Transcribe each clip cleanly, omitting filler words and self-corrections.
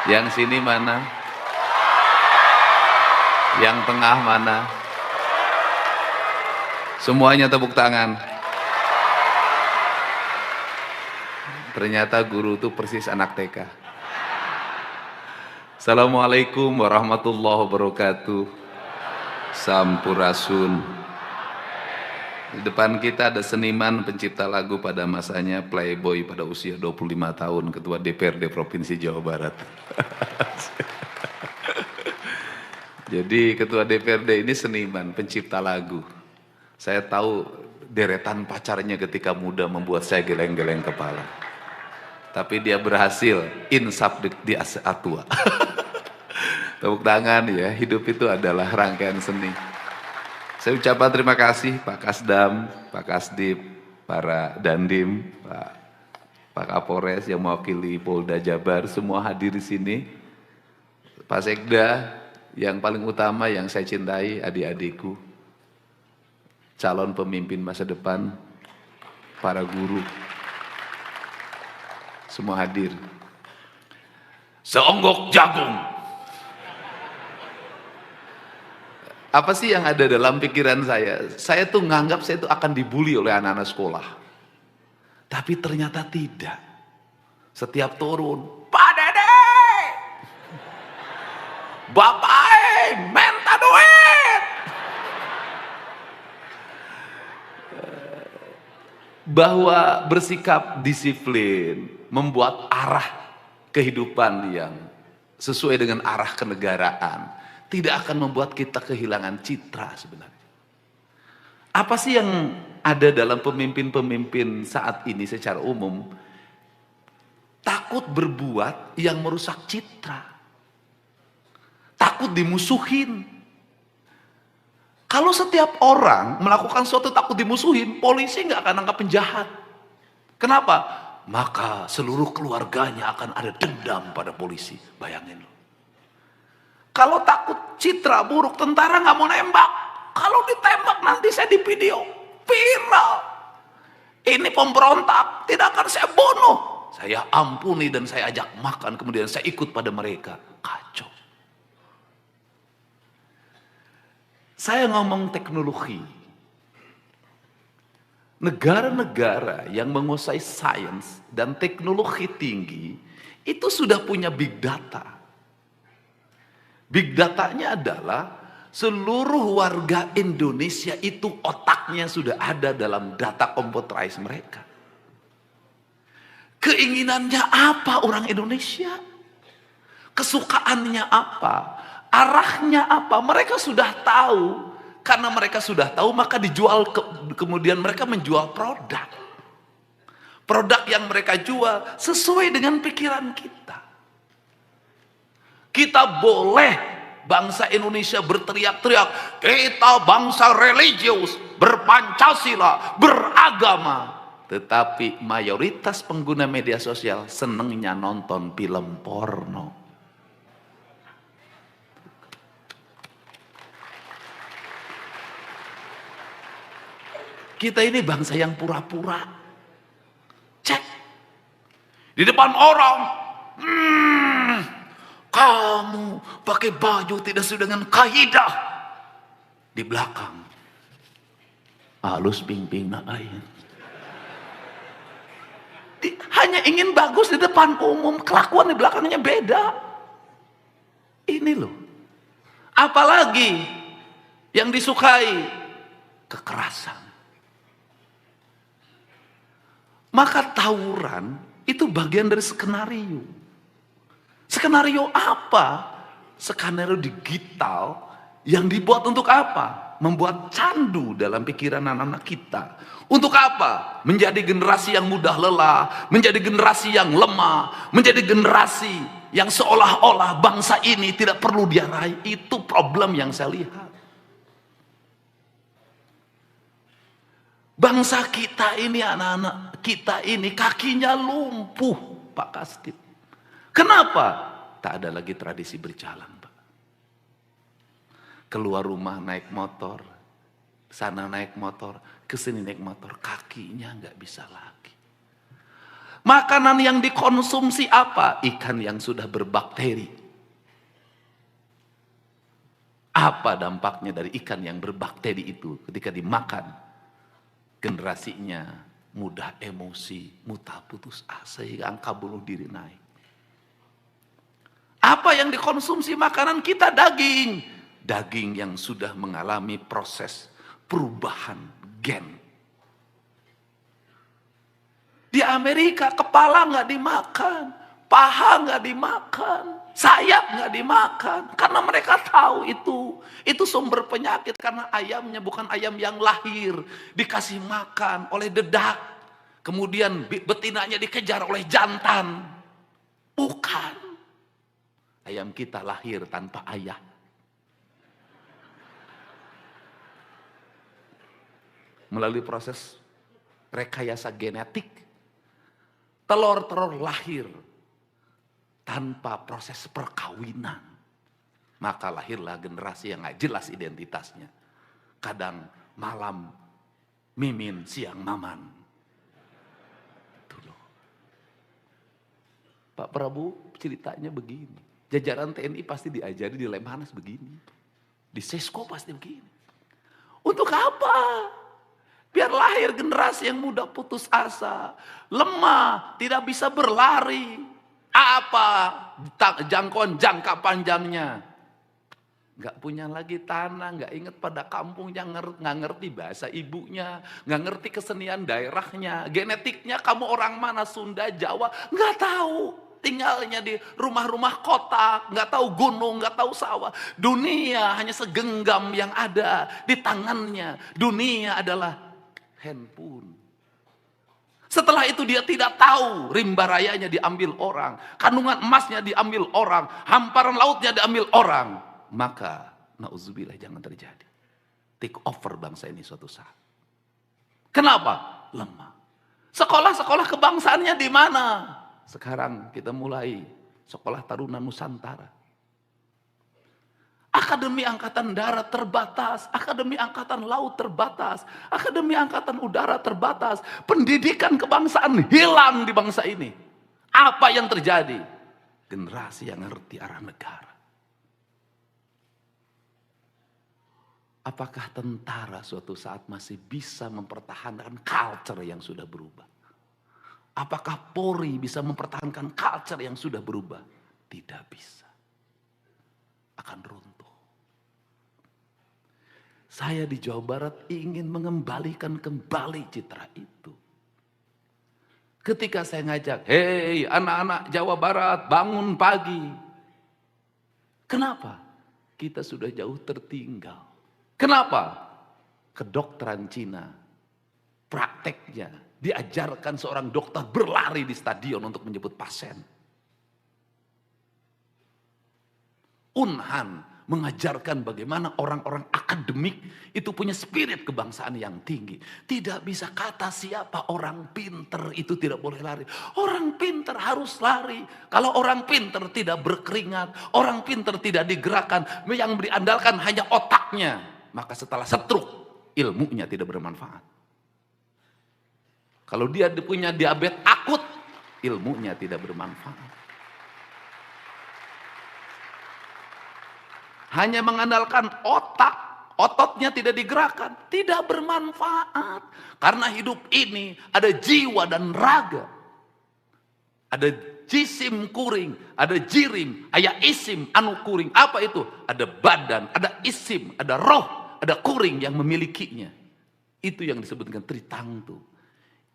Yang sini mana? Yang tengah mana? Semuanya tepuk tangan. Ternyata guru itu persis anak TK. Assalamualaikum warahmatullahi wabarakatuh. Sampurasun. Di depan kita ada seniman pencipta lagu pada masanya, playboy pada usia 25 tahun, Ketua DPRD Provinsi Jawa Barat. Jadi Ketua DPRD ini seniman, pencipta lagu. Saya tahu deretan pacarnya ketika muda membuat saya geleng-geleng kepala. Tapi dia berhasil insaf di saat tua. Tepuk tangan ya, hidup itu adalah rangkaian seni. Saya ucapkan terima kasih Pak Kasdam, Pak Kasdip, para Dandim, Pak Kapolres yang mewakili Polda Jabar, semua hadir di sini. Pak Sekda, yang paling utama yang saya cintai, adik-adikku, calon pemimpin masa depan, para guru, semua hadir. Seonggok jagung. Apa sih yang ada dalam pikiran saya? Saya tuh nganggap saya tuh akan dibully oleh anak-anak sekolah. Tapi ternyata tidak. Setiap turun, Pak Dede, Bapak minta duit. Bahwa bersikap disiplin, membuat arah kehidupan yang sesuai dengan arah kenegaraan, tidak akan membuat kita kehilangan citra sebenarnya. Apa sih yang ada dalam pemimpin-pemimpin saat ini secara umum? Takut berbuat yang merusak citra. Takut dimusuhin. Kalau setiap orang melakukan sesuatu takut dimusuhin, polisi nggak akan nangkap penjahat. Kenapa? Maka seluruh keluarganya akan ada dendam pada polisi. Bayangin loh. Kalau takut citra buruk, tentara nggak mau nembak. Kalau ditembak nanti saya di video viral. Ini pemberontak, tidak akan saya bunuh. Saya ampuni dan saya ajak makan, kemudian saya ikut pada mereka. Kacau. Saya ngomong teknologi. Negara-negara yang menguasai sains dan teknologi tinggi itu sudah punya big data. Big datanya adalah seluruh warga Indonesia itu otaknya sudah ada dalam data komputerized mereka. Keinginannya apa orang Indonesia? Kesukaannya apa? Arahnya apa? Mereka sudah tahu. Karena mereka sudah tahu maka dijual, kemudian mereka menjual produk. Produk yang mereka jual sesuai dengan pikiran kita. Kita boleh bangsa Indonesia berteriak-teriak, kita bangsa religius, berpancasila, beragama. Tetapi mayoritas pengguna media sosial senengnya nonton film porno. Kita ini bangsa yang pura-pura. Cek. Di depan orang, kamu pakai baju tidak sesuai dengan kaidah. Di belakang, halus ping-ping nak lain. Hanya ingin bagus di depan umum, kelakuan di belakangnya beda. Ini loh. Apalagi yang disukai, kekerasan. Maka tawuran itu bagian dari skenario. Skenario apa? Skenario digital yang dibuat untuk apa? Membuat candu dalam pikiran anak-anak kita. Untuk apa? Menjadi generasi yang mudah lelah, menjadi generasi yang lemah, menjadi generasi yang seolah-olah bangsa ini tidak perlu diarahi. Itu problem yang saya lihat. Bangsa kita ini, anak-anak kita ini kakinya lumpuh, Pak Kasdip. Kenapa? Tak ada lagi tradisi berjalan, Pak. Keluar rumah naik motor, sana naik motor, kesini naik motor, kakinya nggak bisa lagi. Makanan yang dikonsumsi apa? Ikan yang sudah berbakteri. Apa dampaknya dari ikan yang berbakteri itu ketika dimakan? Generasinya mudah emosi, mudah putus asa, hingga angka bunuh diri naik. Apa yang dikonsumsi makanan kita? Daging. Daging yang sudah mengalami proses perubahan gen. Di Amerika kepala nggak dimakan, paha nggak dimakan, sayap nggak dimakan, karena mereka tahu itu sumber penyakit, karena ayamnya bukan ayam yang lahir dikasih makan oleh dedak, kemudian betinanya dikejar oleh jantan, bukan. Ayam kita lahir tanpa ayah. Melalui proses rekayasa genetik. Telur-telur lahir tanpa proses perkawinan. Maka lahirlah generasi yang gak jelas identitasnya. Kadang malam mimin, siang maman. Itu loh. Pak Prabowo ceritanya begini. Jajaran TNI pasti diajari di Lemhanas begini. Di Sesko pasti begini. Untuk apa? Biar lahir generasi yang mudah putus asa, lemah, tidak bisa berlari. Apa jangkauan jangka panjangnya? Gak punya lagi tanah, gak ingat pada kampungnya, gak ngerti bahasa ibunya, gak ngerti kesenian daerahnya, genetiknya kamu orang mana, Sunda, Jawa, gak tahu. Tinggalnya di rumah-rumah kota, gak tahu gunung, gak tahu sawah. Dunia hanya segenggam yang ada di tangannya. Dunia adalah handphone. Setelah itu dia tidak tahu rimba rayanya diambil orang, kandungan emasnya diambil orang, hamparan lautnya diambil orang. Maka nauzubillah jangan terjadi. Take over bangsa ini suatu saat. Kenapa? Lemah. Sekolah-sekolah kebangsaannya di mana? Sekarang kita mulai Sekolah Taruna Nusantara. Akademi Angkatan Darat terbatas, Akademi Angkatan Laut terbatas, Akademi Angkatan Udara terbatas. Pendidikan kebangsaan hilang di bangsa ini. Apa yang terjadi? Generasi yang ngerti arah negara. Apakah tentara suatu saat masih bisa mempertahankan culture yang sudah berubah? Apakah Polri bisa mempertahankan culture yang sudah berubah? Tidak bisa. Akan runtuh. Saya di Jawa Barat ingin mengembalikan kembali citra itu. Ketika saya ngajak, hei anak-anak Jawa Barat bangun pagi. Kenapa? Kita sudah jauh tertinggal. Kenapa? Kedokteran Cina, prakteknya diajarkan seorang dokter berlari di stadion untuk menjemput pasien. Unhan mengajarkan bagaimana orang-orang akademik itu punya spirit kebangsaan yang tinggi. Tidak bisa kata siapa orang pinter itu tidak boleh lari. Orang pinter harus lari. Kalau orang pinter tidak berkeringat, orang pinter tidak digerakkan, yang diandalkan hanya otaknya, maka setelah stroke ilmunya tidak bermanfaat. Kalau dia punya diabetes akut, ilmunya tidak bermanfaat. Hanya mengandalkan otak, ototnya tidak digerakkan, tidak bermanfaat. Karena hidup ini ada jiwa dan raga. Ada jisim kuring, ada jirim, aya isim anu kuring. Apa itu? Ada badan, ada isim, ada roh, ada kuring yang memilikinya. Itu yang disebut dengan tritangtu.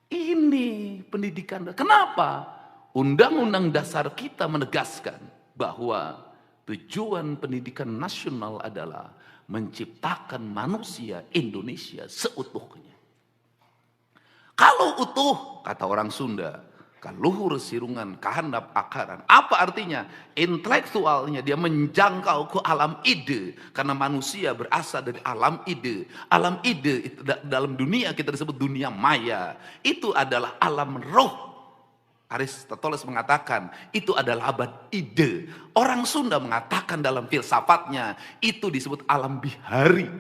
Ini pendidikan. Kenapa? Undang-undang dasar kita menegaskan bahwa tujuan pendidikan nasional adalah menciptakan manusia Indonesia seutuhnya. Kalau utuh, kata orang Sunda, kaluhur sirungan kahandap akaran. Apa artinya? Intelektualnya dia menjangkau ke alam ide. Karena manusia berasal dari alam ide. Alam ide itu dalam dunia kita disebut dunia maya. Itu adalah alam roh. Aristoteles mengatakan itu adalah abad ide. Orang Sunda mengatakan dalam filsafatnya itu disebut alam bihari.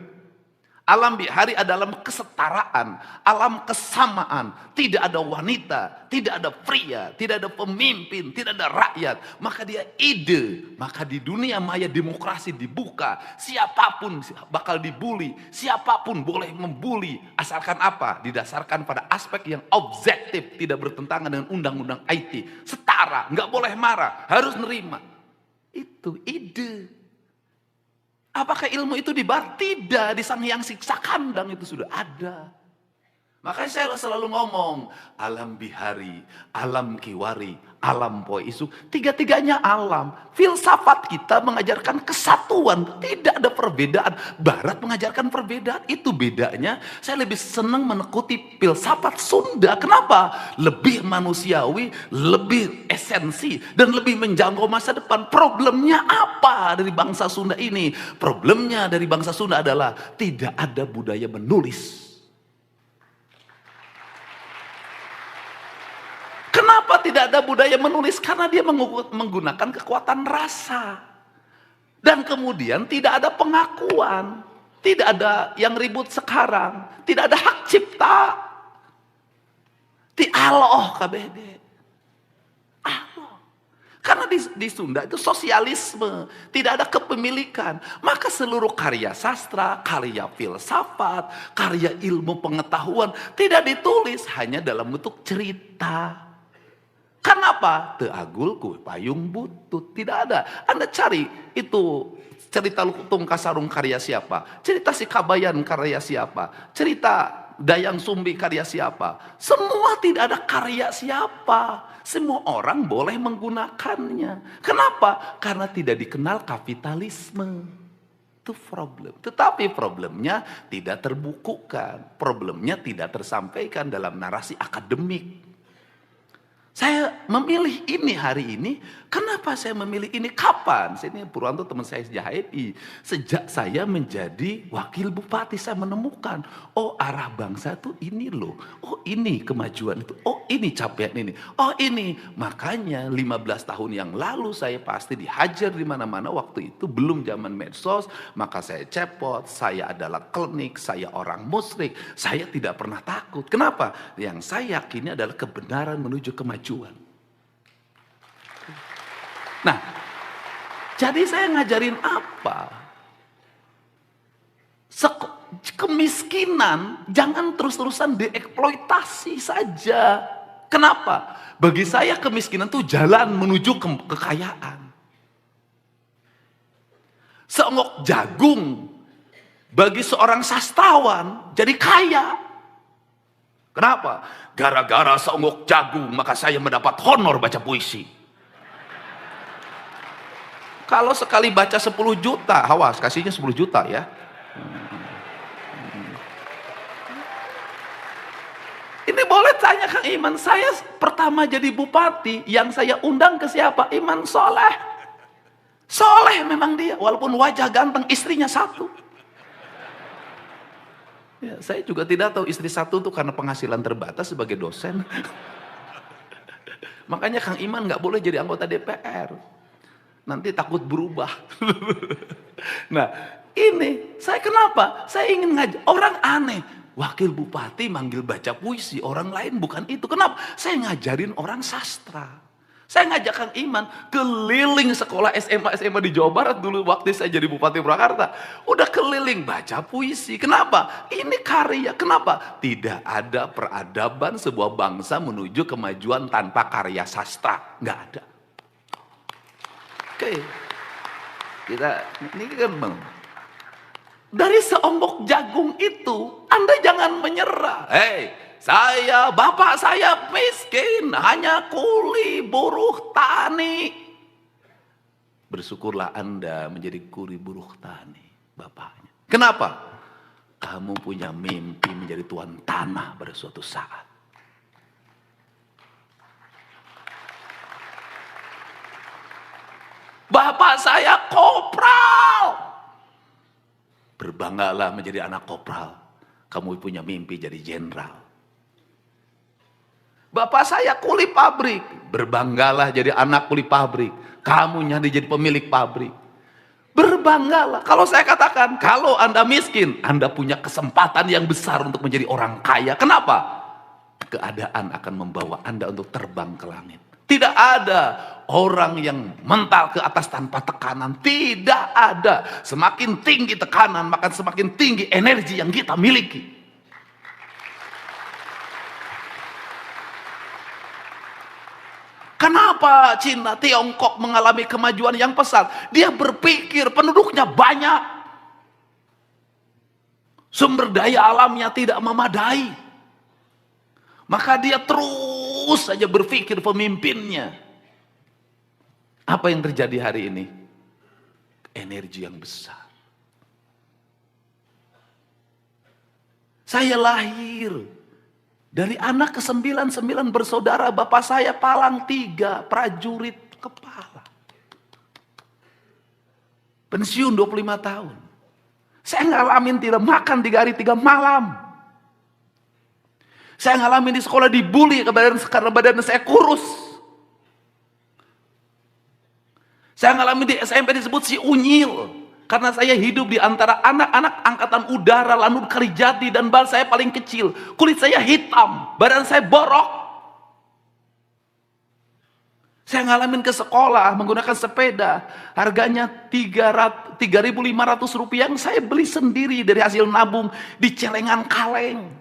Alam bihari adalah kesetaraan, alam kesamaan. Tidak ada wanita, tidak ada pria, tidak ada pemimpin, tidak ada rakyat. Maka dia ide. Maka di dunia maya demokrasi dibuka. Siapapun bakal dibully. Siapapun boleh membuli. Asalkan apa? Didasarkan pada aspek yang objektif. Tidak bertentangan dengan undang-undang IT. Setara, nggak boleh marah, harus nerima. Itu ide. Apakah ilmu itu dibar? Tidak, di Sang Hyang Siksa Kandang itu sudah ada. Makanya saya selalu ngomong, alam bihari, alam kiwari, alam poisu, tiga-tiganya alam. Filsafat kita mengajarkan kesatuan, tidak ada perbedaan. Barat mengajarkan perbedaan, itu bedanya. Saya lebih senang menekuti filsafat Sunda. Kenapa? Lebih manusiawi, lebih esensi, dan lebih menjangkau masa depan. Problemnya apa dari bangsa Sunda ini? Problemnya dari bangsa Sunda adalah tidak ada budaya menulis. Kenapa tidak ada budaya menulis? Karena dia menggunakan kekuatan rasa. Dan kemudian tidak ada pengakuan. Tidak ada yang ribut sekarang. Tidak ada hak cipta. Ti aloh KBD. Aloh. Karena di Sunda itu sosialisme. Tidak ada kepemilikan. Maka seluruh karya sastra, karya filsafat, karya ilmu pengetahuan tidak ditulis. Hanya dalam bentuk cerita. Kenapa? Teagul kue payung butut. Tidak ada. Anda cari itu cerita Lutung Kasarung karya siapa? Cerita Si Kabayan karya siapa? Cerita Dayang Sumbi karya siapa? Semua tidak ada karya siapa. Semua orang boleh menggunakannya. Kenapa? Karena tidak dikenal kapitalisme. Itu problem. Tetapi problemnya tidak terbukukan. Problemnya tidak tersampaikan dalam narasi akademik. Saya memilih ini hari ini. Kenapa saya memilih ini? Kapan? Ini Purwanto teman saya sejak HMI. Sejak saya menjadi wakil bupati saya menemukan. Oh arah bangsa itu ini loh. Oh ini kemajuan itu. Oh ini capaian ini. Oh ini. Makanya 15 tahun yang lalu saya pasti dihajar di mana-mana. Waktu itu belum zaman medsos. Maka saya cepot. Saya adalah klinik. Saya orang musyrik. Saya tidak pernah takut. Kenapa? Yang saya yakini adalah kebenaran menuju kemajuan. Nah, jadi saya ngajarin apa? Kemiskinan jangan terus-terusan dieksploitasi saja. Kenapa? Bagi saya kemiskinan itu jalan menuju kekayaan. Seonggok jagung bagi seorang sastrawan jadi kaya. Kenapa? Gara-gara seonggok jagung maka saya mendapat honor baca puisi. Kalau sekali baca 10 juta, awas kasihnya 10 juta ya. Ini boleh tanya Kang Iman, saya pertama jadi bupati, yang saya undang ke siapa? Iman Soleh. Soleh memang dia, walaupun wajah ganteng, istrinya satu. Ya, saya juga tidak tahu istri satu itu karena penghasilan terbatas sebagai dosen. Makanya Kang Iman nggak boleh jadi anggota DPR. Nanti takut berubah. Nah, ini saya kenapa? Saya ingin ngajar. Orang aneh. Wakil bupati manggil baca puisi. Orang lain bukan itu. Kenapa? Saya ngajarin orang sastra. Saya ngajak Kang Iman keliling sekolah SMA di Jawa Barat dulu waktu saya jadi Bupati Purwakarta. Udah keliling baca puisi. Kenapa? Ini karya. Kenapa? Tidak ada peradaban sebuah bangsa menuju kemajuan tanpa karya sastra. Nggak ada. Oke. Ini kan bang. Dari seonggok jagung itu, Anda jangan menyerah. Bapak saya miskin, hanya kuli buruh tani. Bersyukurlah Anda menjadi kuli buruh tani, bapaknya. Kenapa? Kamu punya mimpi menjadi tuan tanah pada suatu saat. Bapak saya kopral. Berbanggalah menjadi anak kopral. Kamu punya mimpi jadi jenderal. Bapak saya kuli pabrik. Berbanggalah jadi anak kuli pabrik. Kamu jadi pemilik pabrik. Berbanggalah. Kalau saya katakan, kalau Anda miskin, Anda punya kesempatan yang besar untuk menjadi orang kaya. Kenapa? Keadaan akan membawa Anda untuk terbang ke langit. Tidak ada orang yang mental ke atas tanpa tekanan. Tidak ada. Semakin tinggi tekanan, maka semakin tinggi energi yang kita miliki. Kenapa Cina, Tiongkok mengalami kemajuan yang pesat? Dia berpikir penduduknya banyak. Sumber daya alamnya tidak memadai. Maka dia terus saja berpikir pemimpinnya. Apa yang terjadi hari ini? Energi yang besar. Saya lahir dari anak ke-9 bersaudara, bapak saya palang 3, prajurit kepala. Pensiun 25 tahun. Saya ngalamin tidak makan 3 hari 3 malam. Saya ngalamin di sekolah dibully karena badan saya kurus. Saya ngalamin di SMP disebut si unyil. Karena saya hidup di antara anak-anak angkatan udara Lanut Kalijati dan saya paling kecil. Kulit saya hitam, badan saya borok. Saya ngalamin ke sekolah menggunakan sepeda. Harganya 3.500 rupiah yang saya beli sendiri dari hasil nabung di celengan kaleng.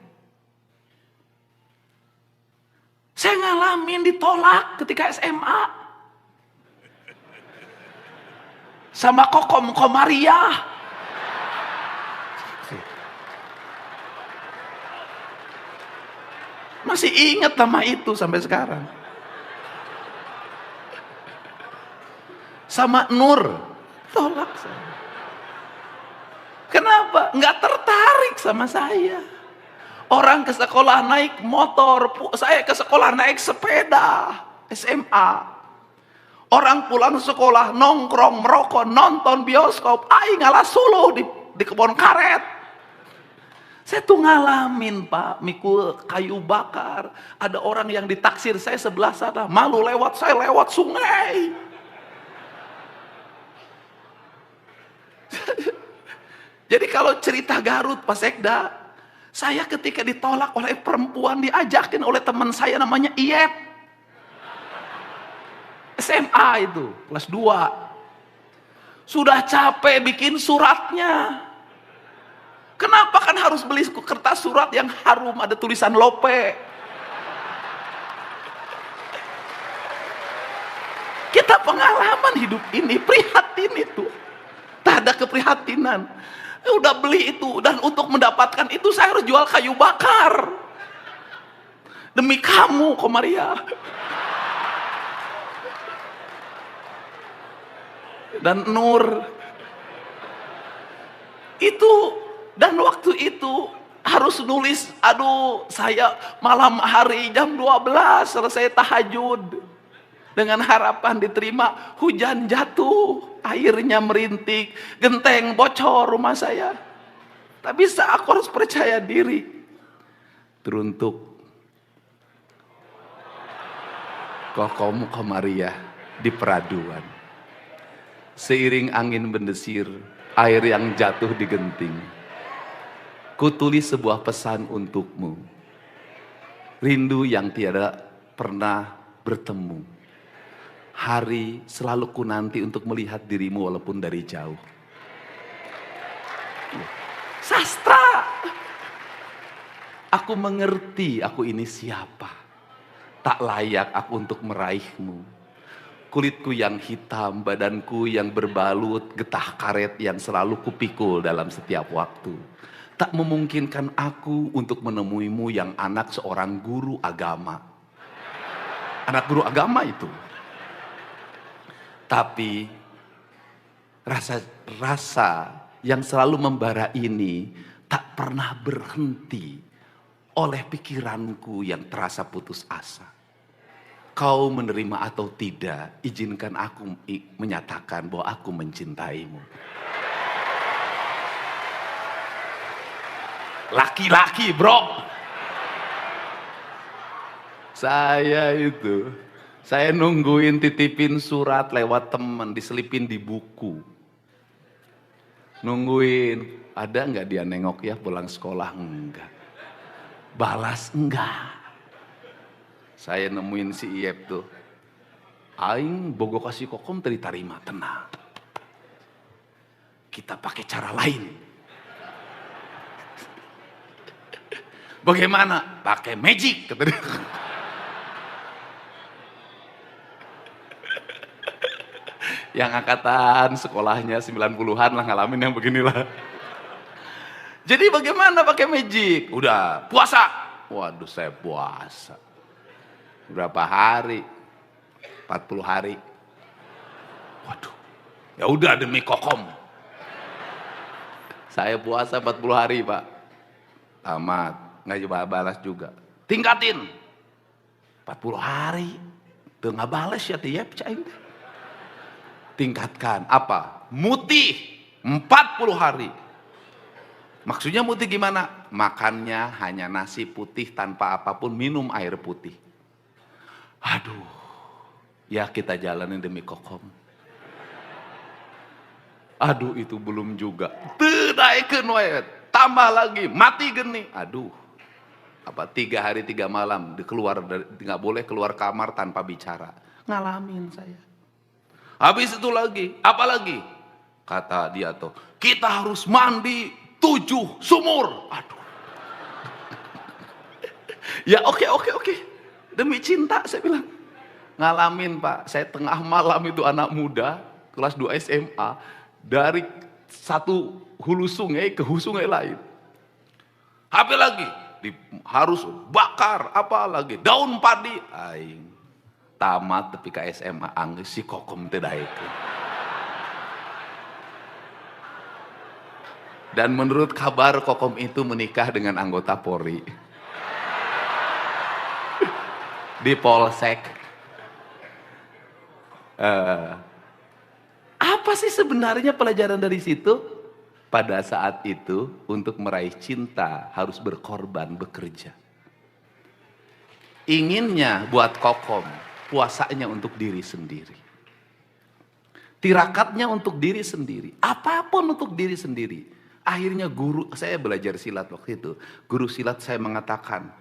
Saya ngalamin ditolak ketika SMA. Sama Kokom Komariah. Masih ingat nama itu sampai sekarang. Sama Nur, tolak saya. Kenapa? Nggak tertarik sama saya. Orang ke sekolah naik motor, saya ke sekolah naik sepeda, SMA. Orang pulang sekolah nongkrong, merokok, nonton bioskop, ngalah solo di kebun karet. Saya tuh ngalamin Pak, mikul kayu bakar. Ada orang yang ditaksir saya sebelah sana, malu lewat, saya lewat sungai. Jadi kalau cerita Garut Pak Sekda, saya ketika ditolak oleh perempuan diajakin oleh teman saya namanya Iyep. SMA itu, kelas 2. Sudah capek bikin suratnya. Kenapa kan harus beli kertas surat yang harum ada tulisan Lope? Kita pengalaman hidup ini, prihatin itu. Tak ada keprihatinan. Udah beli itu, dan untuk mendapatkan itu saya harus jual kayu bakar. Demi kamu, Komaria. Dan Nur itu, dan waktu itu harus nulis, aduh saya malam hari jam 12 selesai tahajud dengan harapan diterima. Hujan jatuh, airnya merintik, genteng bocor rumah saya. Tak bisa, aku harus percaya diri. Teruntuk Kokom Komariah di peraduan. Seiring angin mendesir, air yang jatuh di genting. Kutulis sebuah pesan untukmu. Rindu yang tiada pernah bertemu. Hari selalu ku nanti untuk melihat dirimu walaupun dari jauh. Sastra. Aku mengerti aku ini siapa. Tak layak aku untuk meraihmu. Kulitku yang hitam, badanku yang berbalut getah karet yang selalu kupikul dalam setiap waktu. Tak memungkinkan aku untuk menemuimu yang anak seorang guru agama. Anak guru agama itu. Tapi rasa yang selalu membara ini tak pernah berhenti oleh pikiranku yang terasa putus asa. Kau menerima atau tidak, izinkan aku menyatakan bahwa aku mencintaimu. Laki-laki bro. Saya nungguin titipin surat lewat teman, diselipin di buku. Nungguin, ada nggak dia nengok ya pulang sekolah? Enggak. Balas? Enggak. Saya nemuin si Iep tuh. Aing bogo kasih kokom terima, tenang. Kita pakai cara lain. Bagaimana? Pakai magic, kata dia. Yang angkatan sekolahnya 90-an lah ngalamin yang beginilah. Jadi bagaimana pakai magic? Udah puasa. Waduh, saya puasa. Berapa hari? 40 hari. Waduh. Ya udah demi kokom. Saya puasa 40 hari, Pak. Tamat, nggak coba balas juga. Tingkatin. 40 hari. Tuh nggak balas ya tiap cain. Tingkatkan apa? Mutih 40 hari. Maksudnya mutih gimana? Makannya hanya nasi putih tanpa apapun, minum air putih. Aduh, ya kita jalanin demi kokom. Aduh, itu belum juga. Naikkan wae, tambah lagi, mati geni. Aduh, apa 3 hari 3 malam keluar dari, nggak boleh keluar kamar tanpa bicara. Ngalamin saya. Habis itu lagi, apa lagi? Kata dia tuh, kita harus mandi 7 sumur. Aduh. Ya oke. Demi cinta saya bilang. Ngalamin Pak, saya tengah malam itu anak muda, kelas 2 SMA, dari satu hulu sungai ke hulu sungai lain. Apa lagi? Harus bakar, apa lagi? Daun padi. Aing. Tamat tapi ke SMA, angge si kokom teh daekeun. Dan menurut kabar kokom itu menikah dengan anggota Polri. Di Polsek. Apa sih sebenarnya pelajaran dari situ? Pada saat itu untuk meraih cinta harus berkorban, bekerja. Inginnya buat kokom, puasanya untuk diri sendiri. Tirakatnya untuk diri sendiri. Apapun untuk diri sendiri. Akhirnya guru, saya belajar silat waktu itu. Guru silat saya mengatakan,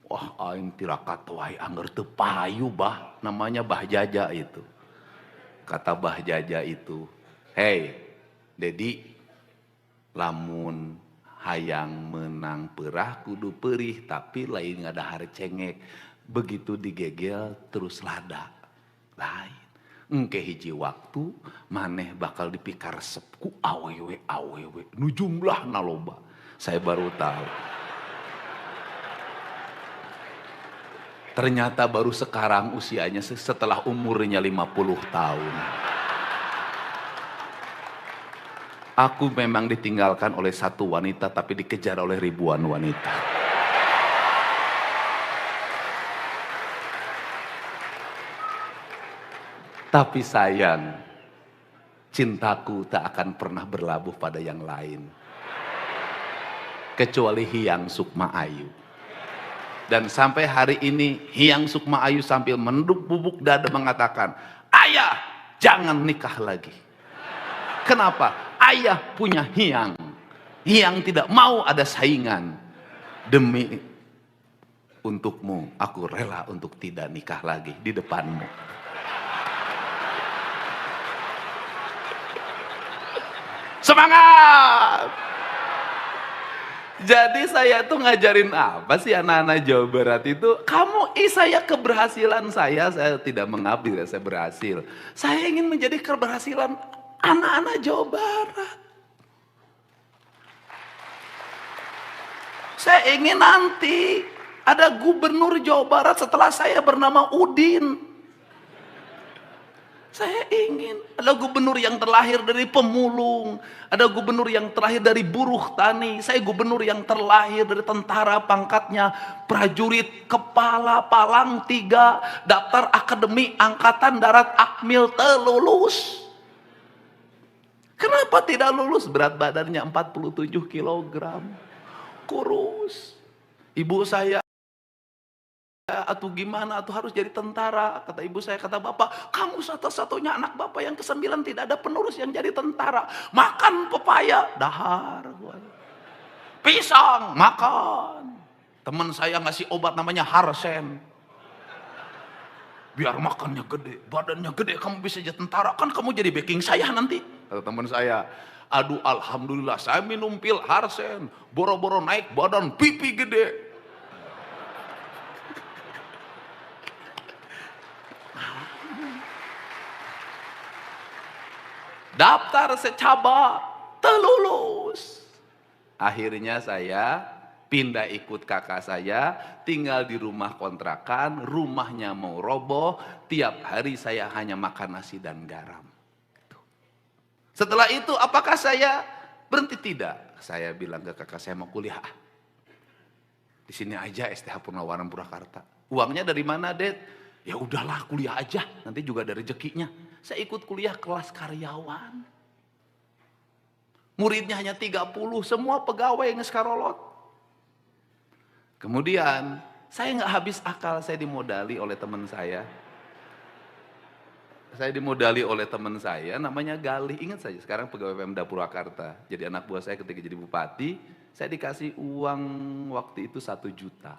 wah aing tirakat wae angger teu payu bah, namanya Bah Jaja itu. Kata Bah Jaja itu, "Hei, Dedi, lamun hayang menang perah kudu perih, tapi lain ngadahar cengek. Begitu digegel terus lada." Lain. Engke hiji waktu maneh bakal dipikar resepku awewe nu jumlahna loba. Saya baru tahu. Ternyata baru sekarang usianya setelah umurnya 50 tahun. Aku memang ditinggalkan oleh satu wanita tapi dikejar oleh ribuan wanita. Tapi sayang, cintaku tak akan pernah berlabuh pada yang lain. Kecuali Hyang Sukma Ayu. Dan sampai hari ini Hyang Sukma Ayu sambil menduk bubuk dada mengatakan, "Ayah, jangan nikah lagi." Kenapa? Ayah punya Hyang. Hyang tidak mau ada saingan. Demi untukmu, aku rela untuk tidak nikah lagi di depanmu. Semangat! Jadi saya tuh ngajarin apa sih anak-anak Jawa Barat itu? Kamu saya keberhasilan saya tidak mengabdi, saya berhasil. Saya ingin menjadi keberhasilan anak-anak Jawa Barat. Saya ingin nanti ada gubernur Jawa Barat setelah saya bernama Udin. Saya ingin ada gubernur yang terlahir dari pemulung, ada gubernur yang terlahir dari buruh tani, saya gubernur yang terlahir dari tentara pangkatnya prajurit kepala palang 3, daftar akademi angkatan darat Akmil lulus. Kenapa tidak lulus? Berat badannya 47 kg, kurus. Ibu saya atau gimana, atau harus jadi tentara. Kata ibu saya, kata bapak, kamu satu-satunya anak bapak yang ke-9 tidak ada penerus yang jadi tentara. Makan pepaya, dahar. Pisang, makan. Teman saya ngasih obat namanya Harsen. Biar makannya gede, badannya gede, kamu bisa jadi tentara, kan kamu jadi backing saya nanti. Kata teman saya, aduh alhamdulillah saya minum pil Harsen, boro-boro naik badan, pipi gede. Daftar secaba, telulus. Akhirnya saya pindah ikut kakak saya, tinggal di rumah kontrakan, rumahnya mau roboh, tiap hari saya hanya makan nasi dan garam. Setelah itu apakah saya berhenti? Tidak. Saya bilang ke kakak saya, mau kuliah. Di sini aja STH Purnawarman Purwakarta. Uangnya dari mana, Det? Ya udahlah kuliah aja, nanti juga ada rezekinya. Saya ikut kuliah kelas karyawan. Muridnya hanya 30, semua pegawai ngeskarolot. Kemudian saya nggak habis akal, saya dimodali oleh teman saya. Saya dimodali oleh teman saya, namanya Galih. Ingat saja, sekarang pegawai Pemda Purwakarta. Jadi anak buah saya ketika jadi bupati, saya dikasih uang waktu itu 1 juta.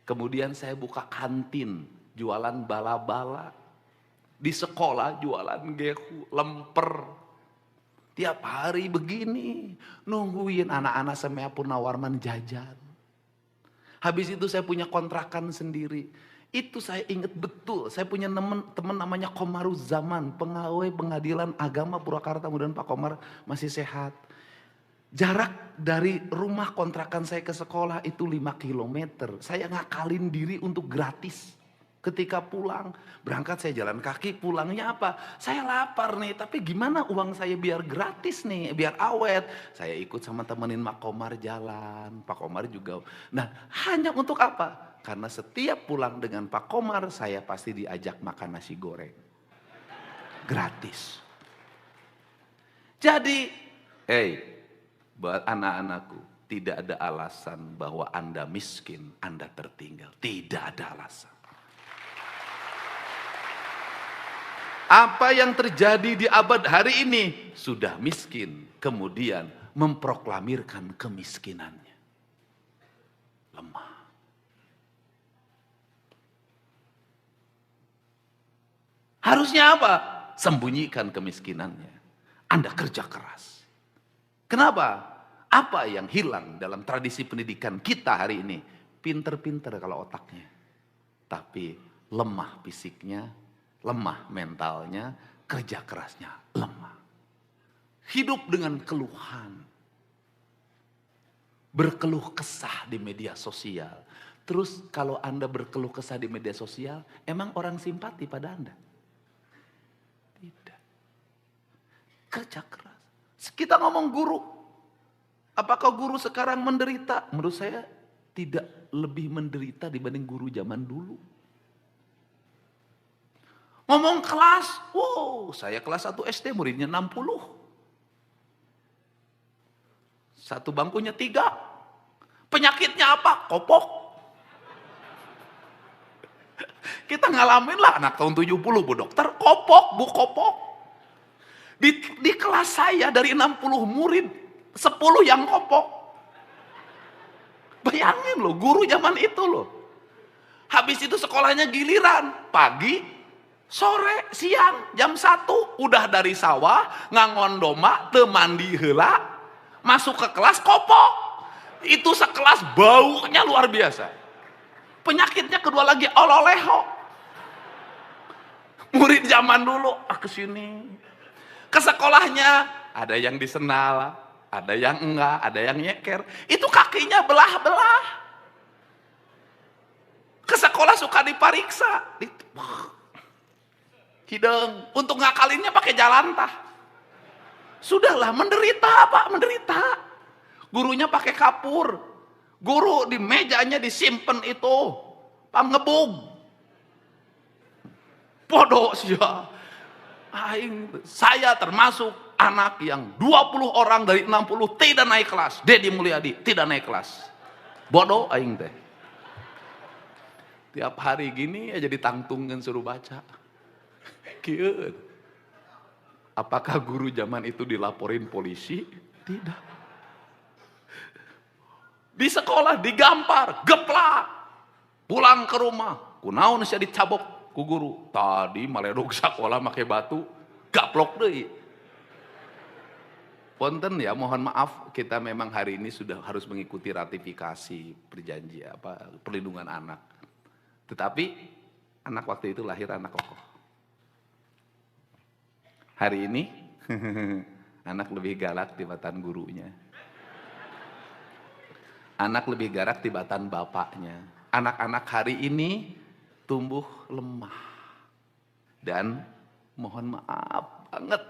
Kemudian saya buka kantin, jualan bala-bala. Di sekolah jualan gehu, lemper. Tiap hari begini, nungguin anak-anak SMEA Purnawarman jajan. Habis itu saya punya kontrakan sendiri. Itu saya ingat betul, saya punya teman namanya Komaruzzaman, pegawai pengadilan agama Purwakarta, mudah-mudahan Pak Komar masih sehat. Jarak dari rumah kontrakan saya ke sekolah itu 5 km. Saya ngakalin diri untuk gratis. Ketika pulang, berangkat saya jalan kaki, pulangnya apa? Saya lapar nih, tapi gimana uang saya biar gratis nih, biar awet. Saya ikut sama temenin Pak Komar jalan, Pak Komar juga. Nah, hanya untuk apa? Karena setiap pulang dengan Pak Komar, saya pasti diajak makan nasi goreng. Gratis. Jadi, buat anak-anakku, tidak ada alasan bahwa Anda miskin, Anda tertinggal. Tidak ada alasan. Apa yang terjadi di abad hari ini? Sudah miskin, kemudian memproklamirkan kemiskinannya. Lemah. Harusnya apa? Sembunyikan kemiskinannya. Anda kerja keras. Kenapa? Apa yang hilang dalam tradisi pendidikan kita hari ini? Pinter-pinter kalau otaknya. Tapi lemah fisiknya, lemah mentalnya, kerja kerasnya lemah. Hidup dengan keluhan. Berkeluh kesah di media sosial. Terus kalau Anda berkeluh kesah di media sosial, emang orang simpati pada Anda? Tidak. Kerja keras. Kita ngomong guru. Apakah guru sekarang menderita? Menurut saya tidak lebih menderita dibanding guru zaman dulu. Ngomong kelas, wow, saya kelas 1 SD muridnya 60. Satu bangkunya 3. Penyakitnya apa? Kopok. Kita ngalamin lah anak tahun 70, Bu Dokter, kopok, Bu kopok. Di kelas saya dari 60 murid, 10 yang kopok. Bayangin loh, guru zaman itu loh. Habis itu sekolahnya giliran, pagi, sore, siang, jam 1 udah dari sawah, ngangon doma, teu mandi heula, masuk ke kelas kopok. Itu sekelas baunya luar biasa. Penyakitnya kedua lagi ololeho. Murid zaman dulu ke sini. Ke sekolahnya ada yang disenal, ada yang enggak, ada yang nyeker. Itu kakinya belah-belah. Ke sekolah suka dipariksa. Hidung, untuk ngakalinnya pakai jalantah. Sudahlah, menderita Pak, menderita. Gurunya pakai kapur. Guru di mejanya disimpan itu pangebung. Bodoh sih ya. Saya termasuk anak yang 20 orang dari 60 tidak naik kelas. Dedi Mulyadi tidak naik kelas. Bodoh aing teh. Tiap hari gini aja ditangtungkan suruh baca. Kieu. Apakah guru zaman itu dilaporin polisi? Tidak. Di sekolah digampar, geplak. Pulang ke rumah, kunaon sia dicabok ku guru. Tadi maledog sekolah make batu, gaplok deui. Ponten ya, mohon maaf kita memang hari ini sudah harus mengikuti ratifikasi perjanjian perlindungan anak. Tetapi anak waktu itu lahir anak kokoh. Hari ini anak lebih galak tibatan gurunya. Anak lebih galak tibatan bapaknya. Anak-anak hari ini tumbuh lemah. Dan mohon maaf banget,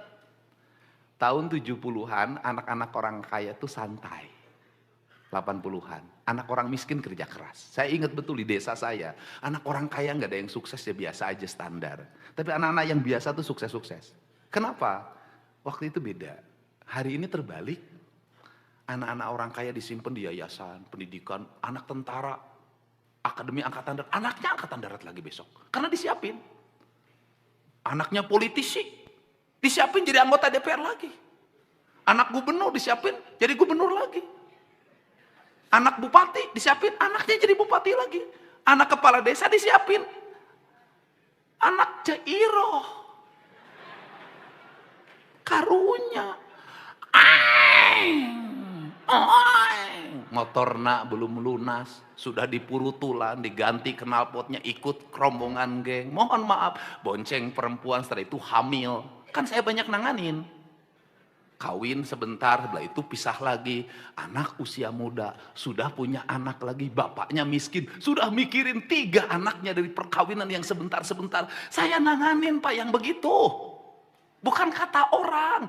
tahun 70-an anak-anak orang kaya itu santai. 80-an. Anak orang miskin kerja keras. Saya ingat betul di desa saya, anak orang kaya nggak ada yang sukses, ya biasa aja standar. Tapi anak-anak yang biasa tuh sukses-sukses. Kenapa? Waktu itu beda. Hari ini terbalik. Anak-anak orang kaya disimpan di yayasan, pendidikan, anak tentara, akademi angkatan darat, anaknya angkatan darat lagi besok. Karena disiapin. Anaknya politisi, disiapin jadi anggota DPR lagi. Anak gubernur disiapin jadi gubernur lagi. Anak bupati disiapin, anaknya jadi bupati lagi. Anak kepala desa disiapin, anak Cairoh, karunya. Motorna belum lunas, sudah dipurutulan, diganti knalpotnya, ikut rombongan geng. Mohon maaf, bonceng perempuan, setelah itu hamil. Kan saya banyak nanganin. Kawin sebentar, setelah itu pisah lagi. Anak usia muda, sudah punya anak lagi, bapaknya miskin. Sudah mikirin 3 anaknya dari perkawinan yang sebentar-sebentar. Saya nanganin Pak yang begitu. Bukan kata orang.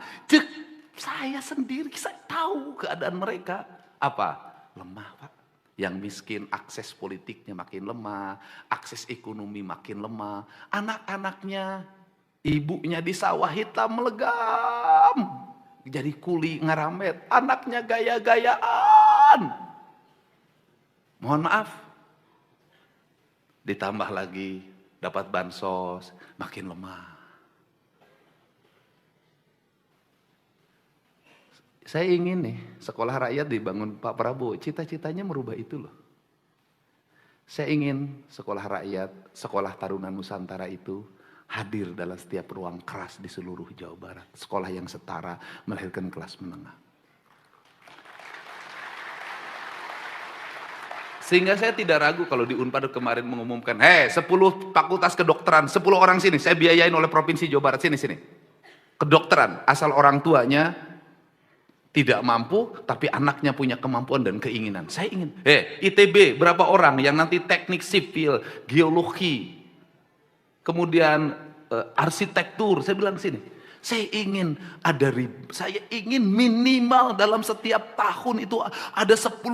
Saya sendiri, saya tahu keadaan mereka. Apa? Lemah Pak. Yang miskin akses politiknya makin lemah, akses ekonomi makin lemah. Anak-anaknya, ibunya di sawah hitam melegam, jadi kuli ngaramet. Anaknya gaya-gayaan. Mohon maaf. Ditambah lagi dapat bansos, makin lemah. Saya ingin nih sekolah rakyat dibangun Pak Prabowo, cita-citanya merubah itu loh. Saya ingin sekolah rakyat, sekolah Taruna Nusantara itu hadir dalam setiap ruang kelas di seluruh Jawa Barat. Sekolah yang setara, melahirkan kelas menengah. Sehingga saya tidak ragu kalau di Unpad kemarin mengumumkan, 10 fakultas kedokteran, 10 orang sini, saya biayain oleh Provinsi Jawa Barat, sini. Kedokteran, asal orang tuanya tidak mampu, tapi anaknya punya kemampuan dan keinginan. Saya ingin, ITB berapa orang yang nanti teknik sipil, geologi, kemudian arsitektur. Saya bilang sini, saya ingin minimal dalam setiap tahun itu ada 10.000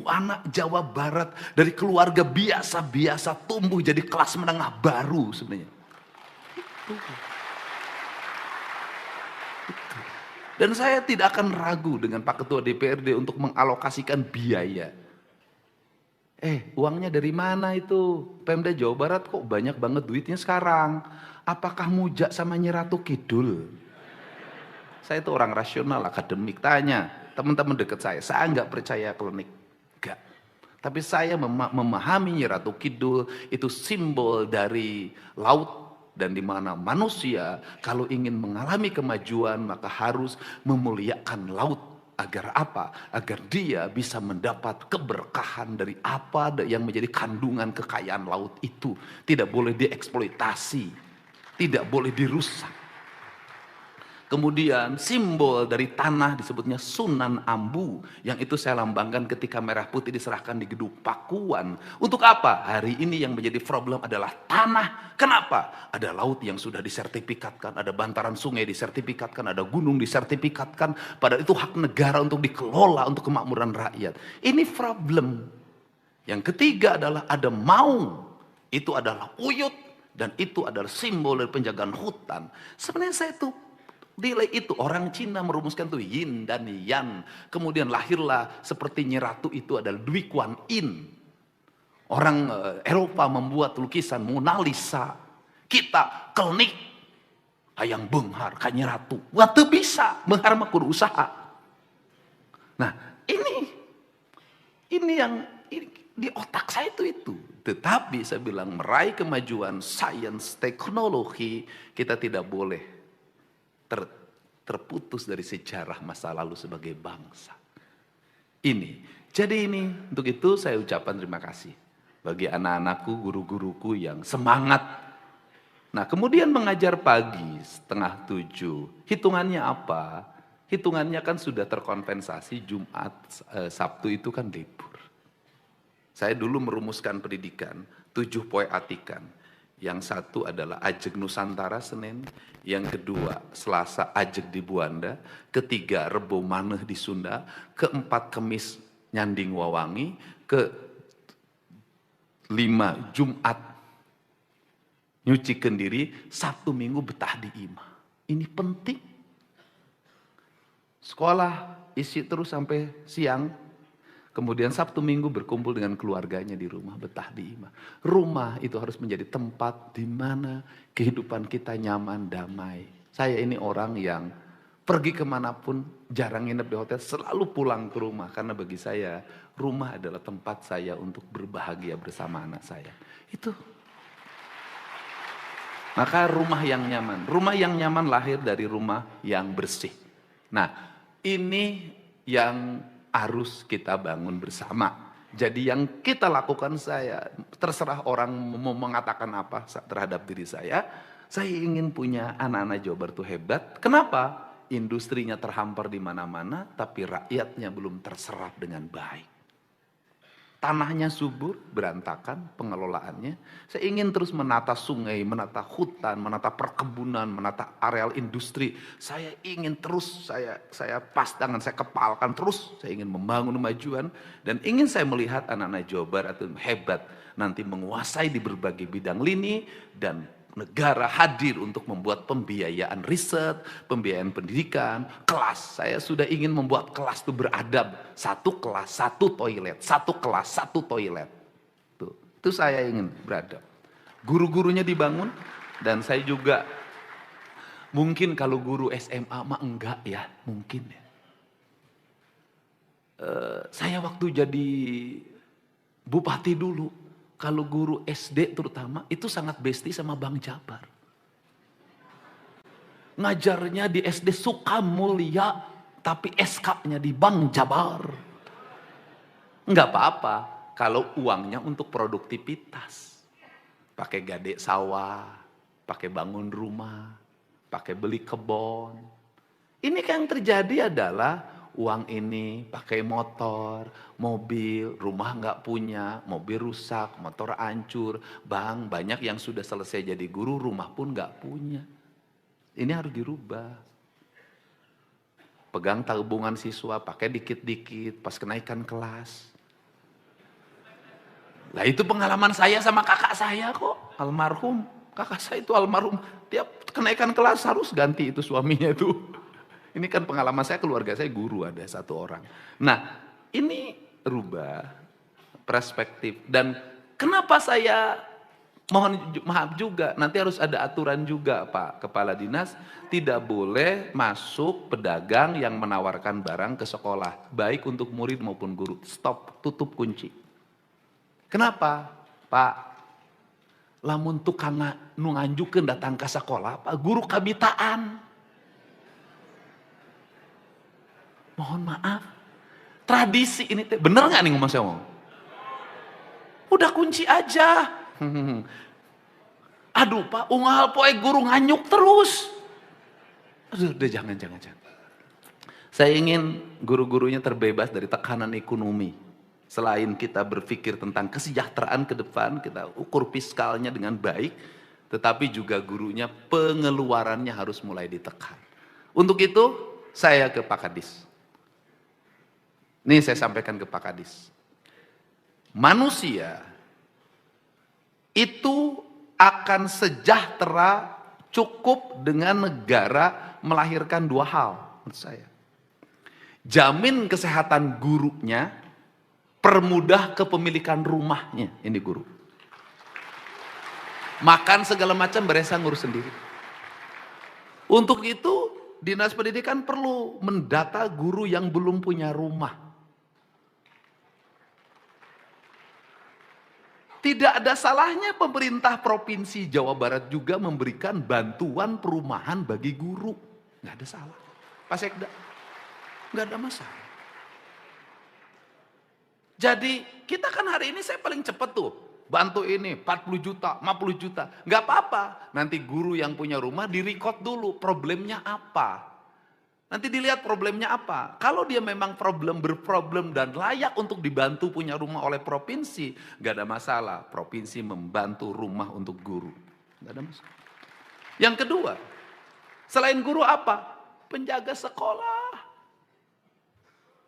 anak Jawa Barat dari keluarga biasa-biasa tumbuh jadi kelas menengah baru sebenarnya. Dan saya tidak akan ragu dengan Pak Ketua DPRD untuk mengalokasikan biaya. Uangnya dari mana itu? Pemda Jawa Barat kok banyak banget duitnya sekarang. Apakah mujak sama Nyi Ratu Kidul? Saya itu orang rasional, akademik. Tanya teman-teman dekat saya nggak percaya klinik. Enggak. Tapi saya memahami Nyi Ratu Kidul itu simbol dari laut. Dan di mana manusia kalau ingin mengalami kemajuan maka harus memuliakan laut. Agar apa? Agar dia bisa mendapat keberkahan dari apa yang menjadi kandungan kekayaan laut itu. Tidak boleh dieksploitasi, tidak boleh dirusak. Kemudian simbol dari tanah disebutnya Sunan Ambu. Yang itu saya lambangkan ketika merah putih diserahkan di Gedung Pakuan. Untuk apa? Hari ini yang menjadi problem adalah tanah. Kenapa? Ada laut yang sudah disertifikatkan, ada bantaran sungai disertifikatkan, ada gunung disertifikatkan. Padahal itu hak negara untuk dikelola untuk kemakmuran rakyat. Ini problem. Yang ketiga adalah ada maung. Itu adalah uyut. Dan itu adalah simbol dari penjagaan hutan. Sebenarnya saya itu nilai itu orang Cina merumuskan tuh yin dan yang. Kemudian lahirlah seperti Nyi Ratu itu adalah Dwi Kuan Yin. Orang Eropa membuat lukisan Mona Lisa. Kita kelnik hayang benghar Kanyi Ratu. Wah teu bisa, benghar mah kudu usaha. Nah, ini yang di otak saya itu. Tetapi saya bilang meraih kemajuan sains, teknologi, kita tidak boleh terputus dari sejarah masa lalu sebagai bangsa. Jadi untuk itu saya ucapkan terima kasih bagi anak-anakku, guru-guruku yang semangat. Nah, kemudian mengajar pagi 6:30. Hitungannya apa? Hitungannya kan sudah terkompensasi Jumat, Sabtu itu kan libur. Saya dulu merumuskan pendidikan 7 poeatikan. Yang satu adalah Ajeg Nusantara Senin, yang kedua Selasa Ajeg di Buanda, ketiga Rebo Maneh di Sunda, keempat Kemis Nyanding Wawangi, kelima Jumat nyucikan diri, Sabtu Minggu betah di imah. Ini penting. Sekolah isi terus sampai siang. Kemudian Sabtu Minggu berkumpul dengan keluarganya di rumah, betah di imah. Rumah itu harus menjadi tempat di mana kehidupan kita nyaman, damai. Saya ini orang yang pergi kemanapun, jarang nginep di hotel, selalu pulang ke rumah. Karena bagi saya, rumah adalah tempat saya untuk berbahagia bersama anak saya. Itu. Maka rumah yang nyaman lahir dari rumah yang bersih. Nah, ini yang harus kita bangun bersama. Jadi yang kita lakukan terserah orang mau mengatakan apa terhadap diri saya ingin punya anak-anak Jawa Barat itu hebat. Kenapa? Industrinya terhampar di mana-mana, tapi rakyatnya belum terserap dengan baik. Tanahnya subur, berantakan pengelolaannya. Saya ingin terus menata sungai, menata hutan, menata perkebunan, menata areal industri. Saya ingin terus, saya pas tangan, saya kepalkan terus. Saya ingin membangun kemajuan dan ingin saya melihat anak-anak Jawa Barat itu hebat. Nanti menguasai di berbagai bidang lini dan negara hadir untuk membuat pembiayaan riset, pembiayaan pendidikan, kelas. Saya sudah ingin membuat kelas itu beradab. 1 kelas, 1 toilet, 1 kelas, 1 toilet. Itu saya ingin beradab. Guru-gurunya dibangun dan saya juga mungkin kalau guru SMA mah enggak ya, mungkin ya. Saya waktu jadi bupati dulu, kalau guru SD terutama, itu sangat bestie sama Bang Jabar. Ngajarnya di SD Sukamulya, tapi SK-nya di Bang Jabar. Enggak apa-apa, kalau uangnya untuk produktivitas. Pakai gade sawah, pakai bangun rumah, pakai beli kebon. Ini kan yang terjadi adalah uang ini pakai motor, mobil, rumah nggak punya, mobil rusak, motor hancur. Bang, banyak yang sudah selesai jadi guru, rumah pun nggak punya. Ini harus dirubah. Pegang tabungan siswa, pakai dikit-dikit pas kenaikan kelas. Lah itu pengalaman saya sama kakak saya kok, almarhum. Kakak saya itu almarhum, tiap kenaikan kelas harus ganti itu suaminya itu. Ini kan pengalaman saya, keluarga saya guru ada 1 orang. Nah, ini rubah perspektif. Dan kenapa saya mohon maaf juga, nanti harus ada aturan juga Pak Kepala Dinas, tidak boleh masuk pedagang yang menawarkan barang ke sekolah, baik untuk murid maupun guru. Stop, tutup kunci. Kenapa? Pak, lamun tukang nu nganjukeun datang ke sekolah, Pak, guru kabitaan. Mohon maaf, tradisi ini bener nggak nih ngomong saya ngomong? Udah kunci aja. Aduh Pak, unggal poe guru nganyuk terus. Aduh, udah jangan. Saya ingin guru-gurunya terbebas dari tekanan ekonomi. Selain kita berpikir tentang kesejahteraan ke depan, kita ukur fiskalnya dengan baik, tetapi juga gurunya pengeluarannya harus mulai ditekan. Untuk itu, saya ke Pak Kadis. Ini saya sampaikan ke Pak Kadis. Manusia itu akan sejahtera cukup dengan negara melahirkan 2 hal menurut saya. Jamin kesehatan gurunya Permudah kepemilikan rumahnya, ini guru. Makan segala macam berasa ngurus sendiri. Untuk itu, Dinas Pendidikan perlu mendata guru yang belum punya rumah. Tidak ada salahnya pemerintah Provinsi Jawa Barat juga memberikan bantuan perumahan bagi guru. Nggak ada salah. Pak Sekda, nggak ada masalah. Jadi kita kan hari ini saya paling cepat tuh. Bantu ini 40 juta, 50 juta. Nggak apa-apa. Nanti guru yang punya rumah direcord dulu problemnya apa. Nanti dilihat problemnya apa. Kalau dia memang berproblem dan layak untuk dibantu punya rumah oleh provinsi, nggak ada masalah. Provinsi membantu rumah untuk guru. Nggak ada masalah. Yang kedua, selain guru apa? Penjaga sekolah.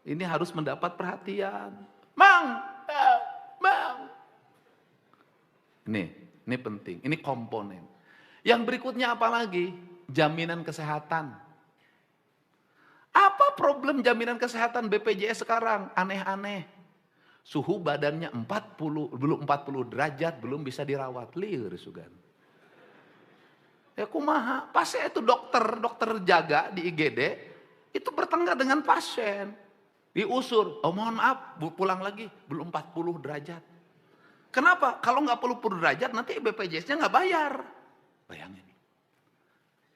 Ini harus mendapat perhatian. Mang. Ini penting, ini komponen. Yang berikutnya apa lagi? Jaminan kesehatan. Apa problem jaminan kesehatan BPJS sekarang? Aneh-aneh. Suhu badannya 40 derajat belum bisa dirawat. Liur sugan. Ya kumaha, pasien itu dokter jaga di IGD itu bertengkar dengan pasien. Diusur, oh mohon maaf, pulang lagi, belum 40 derajat. Kenapa? Kalau nggak 40 derajat nanti BPJS-nya nggak bayar. Bayangin.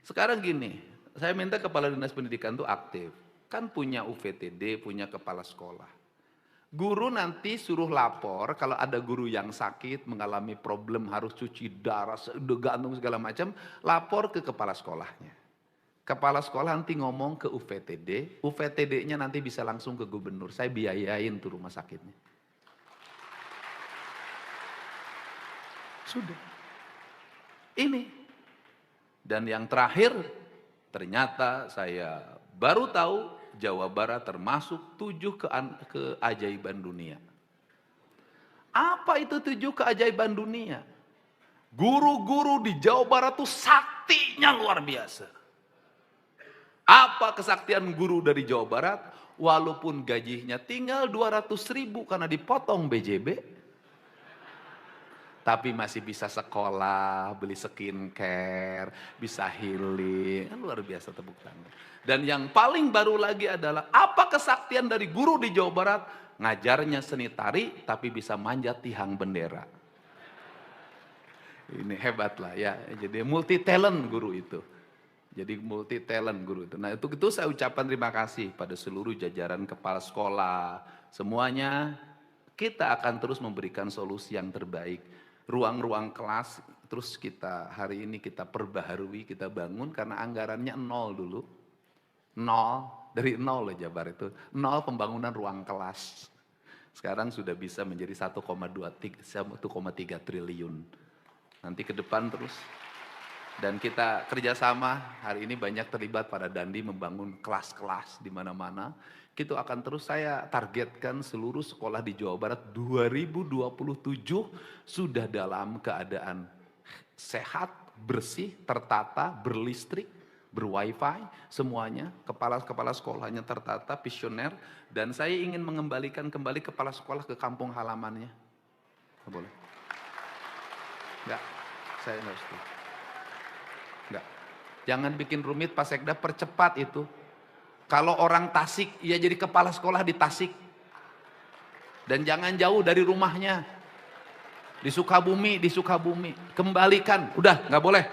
Sekarang gini, saya minta Kepala Dinas Pendidikan itu aktif. Kan punya UVTD, punya kepala sekolah. Guru nanti suruh lapor kalau ada guru yang sakit, mengalami problem harus cuci darah, gantung segala macam, lapor ke kepala sekolahnya. Kepala sekolah nanti ngomong ke UVTD, UVTD-nya nanti bisa langsung ke gubernur. Saya biayain tuh rumah sakitnya. Sudah. Ini. Dan yang terakhir, ternyata saya baru tahu Jawa Barat termasuk 7 keajaiban dunia. Apa itu 7 keajaiban dunia? Guru-guru di Jawa Barat tuh saktinya luar biasa. Apa kesaktian guru dari Jawa Barat? Walaupun gajinya tinggal 200.000 karena dipotong BJB, tapi masih bisa sekolah, beli skincare, bisa healing. Kan luar biasa, tepuk tangan. Dan yang paling baru lagi adalah apa kesaktian dari guru di Jawa Barat? Ngajarnya seni tari tapi bisa manjat tiang bendera. Ini hebat lah ya. Jadi multi talent guru itu. Jadi multi talent guru itu. Nah itu saya ucapkan terima kasih pada seluruh jajaran kepala sekolah. Semuanya kita akan terus memberikan solusi yang terbaik. Ruang-ruang kelas terus hari ini kita perbaharui, kita bangun karena anggarannya 0 dulu. 0, dari 0 loh Jabar itu. 0 pembangunan ruang kelas. Sekarang sudah bisa menjadi 1,3 triliun. Nanti ke depan terus. Dan kita kerjasama, hari ini banyak terlibat pada Dandi membangun kelas-kelas di mana-mana. Itu akan terus saya targetkan seluruh sekolah di Jawa Barat 2027 sudah dalam keadaan sehat, bersih, tertata, berlistrik, berwifi, semuanya. Kepala-kepala sekolahnya tertata, visioner. Dan saya ingin mengembalikan kembali kepala sekolah ke kampung halamannya. Nggak boleh. Enggak, saya nggak setuju. Enggak. Jangan bikin rumit Pak Sekda, percepat itu. Kalau orang Tasik, ya jadi kepala sekolah di Tasik. Dan jangan jauh dari rumahnya. Di Sukabumi. Kembalikan, udah nggak boleh.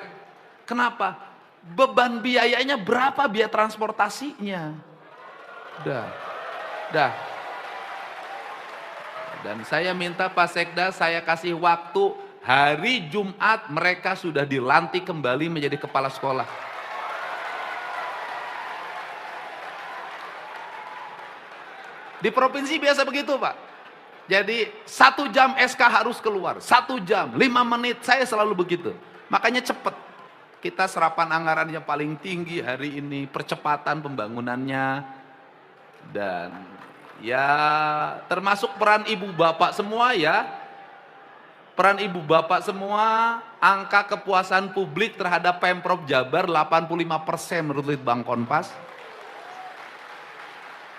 Kenapa? Beban biayanya berapa biaya transportasinya? Udah. Dan saya minta Pak Sekda, saya kasih waktu hari Jumat mereka sudah dilantik kembali menjadi kepala sekolah. Di provinsi biasa begitu Pak. Jadi 1 jam SK harus keluar. 1 jam, 5 menit, saya selalu begitu. Makanya cepet. Kita serapan anggaran yang paling tinggi hari ini, percepatan pembangunannya. Dan ya termasuk peran ibu bapak semua ya. Peran ibu bapak semua, angka kepuasan publik terhadap Pemprov Jabar 85% menurut Litbang Kompas.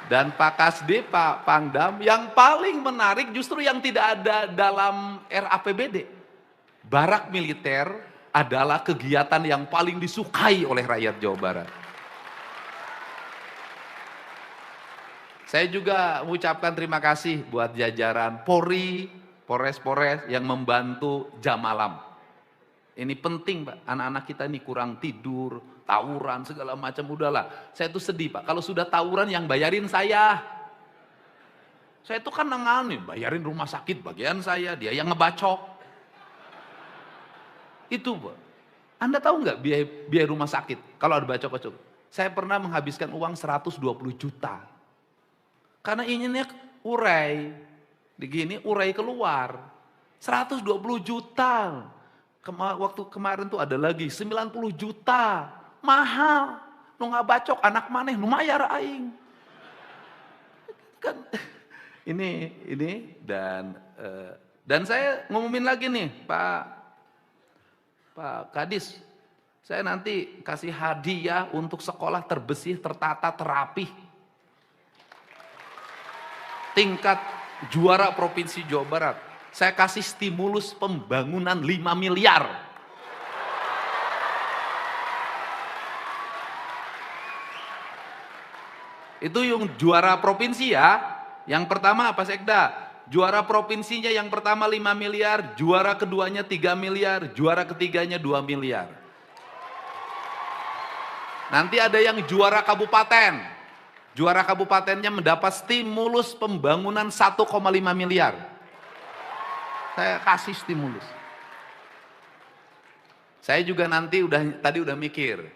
Dan Pak Kasdi, Pak Pangdam, yang paling menarik justru yang tidak ada dalam RAPBD. Barak militer adalah kegiatan yang paling disukai oleh rakyat Jawa Barat. Saya juga mengucapkan terima kasih buat jajaran Polri, Polres-Polres yang membantu jam malam. Ini penting Pak, anak-anak kita ini kurang tidur, tawuran, segala macam, udahlah. Saya tuh sedih Pak, kalau sudah tawuran yang bayarin saya. Saya tuh kan nangani, bayarin rumah sakit bagian saya, dia yang ngebacok. Itu Pak. Anda tahu nggak biaya rumah sakit kalau ada bacok-bacok? Saya pernah menghabiskan uang 120 juta. Karena inginnya urai. Begini urai keluar. 120 juta. Waktu kemarin tuh ada lagi 90 juta. Mahal. Nu ngabacok anak maneh nu mayar aing. Kan ini dan saya ngumumin lagi nih Pak Kadis. Saya nanti kasih hadiah untuk sekolah terbersih, tertata, terapih. Tingkat juara Provinsi Jawa Barat. Saya kasih stimulus pembangunan 5 miliar. Itu yang juara provinsi ya. Yang pertama apa Sekda? Juara provinsinya yang pertama 5 miliar, juara keduanya 3 miliar, juara ketiganya 2 miliar. Nanti ada yang juara kabupaten. Juara kabupatennya mendapat stimulus pembangunan 1,5 miliar. Saya kasih stimulus. Saya juga nanti tadi udah mikir.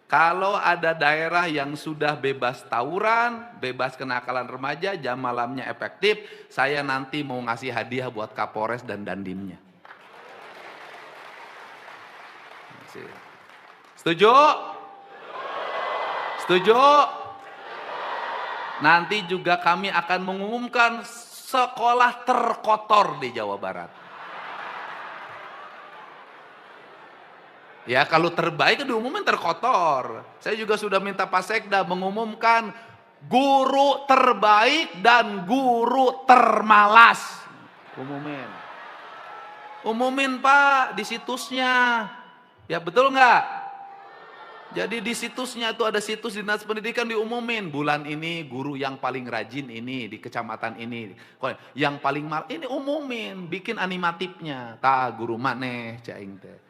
Kalau ada daerah yang sudah bebas tawuran, bebas kenakalan remaja, jam malamnya efektif, saya nanti mau ngasih hadiah buat Kapolres dan Dandimnya. Setuju? Setuju? Nanti juga kami akan mengumumkan sekolah terkotor di Jawa Barat. Ya kalau terbaik diumumin terkotor. Saya juga sudah minta Pak Sekda mengumumkan guru terbaik dan guru termalas. Umumin Pak di situsnya. Ya betul nggak? Jadi di situsnya itu ada situs Dinas Pendidikan diumumin. Bulan ini guru yang paling rajin ini di kecamatan ini. Yang paling mal ini umumin, bikin animatifnya. Guru maneh caing teh.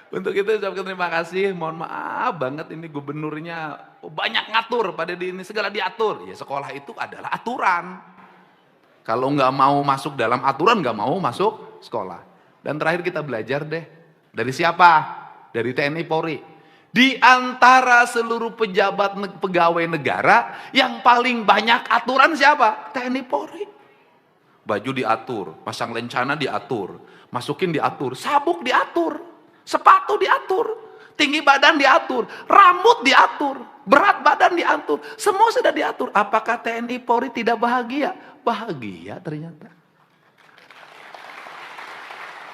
Untuk itu ucapkan terima kasih. Mohon maaf banget ini gubernurnya banyak ngatur pada di ini segala diatur. Ya sekolah itu adalah aturan. Kalau nggak mau masuk dalam aturan nggak mau masuk sekolah. Dan terakhir kita belajar deh dari siapa? Dari TNI Polri. Di antara seluruh pejabat pegawai negara yang paling banyak aturan siapa? TNI Polri. Baju diatur, pasang lencana diatur, masukin diatur, sabuk diatur, sepatu diatur, tinggi badan diatur, rambut diatur, berat badan diatur, semua sudah diatur. Apakah TNI Polri tidak bahagia? Bahagia ternyata.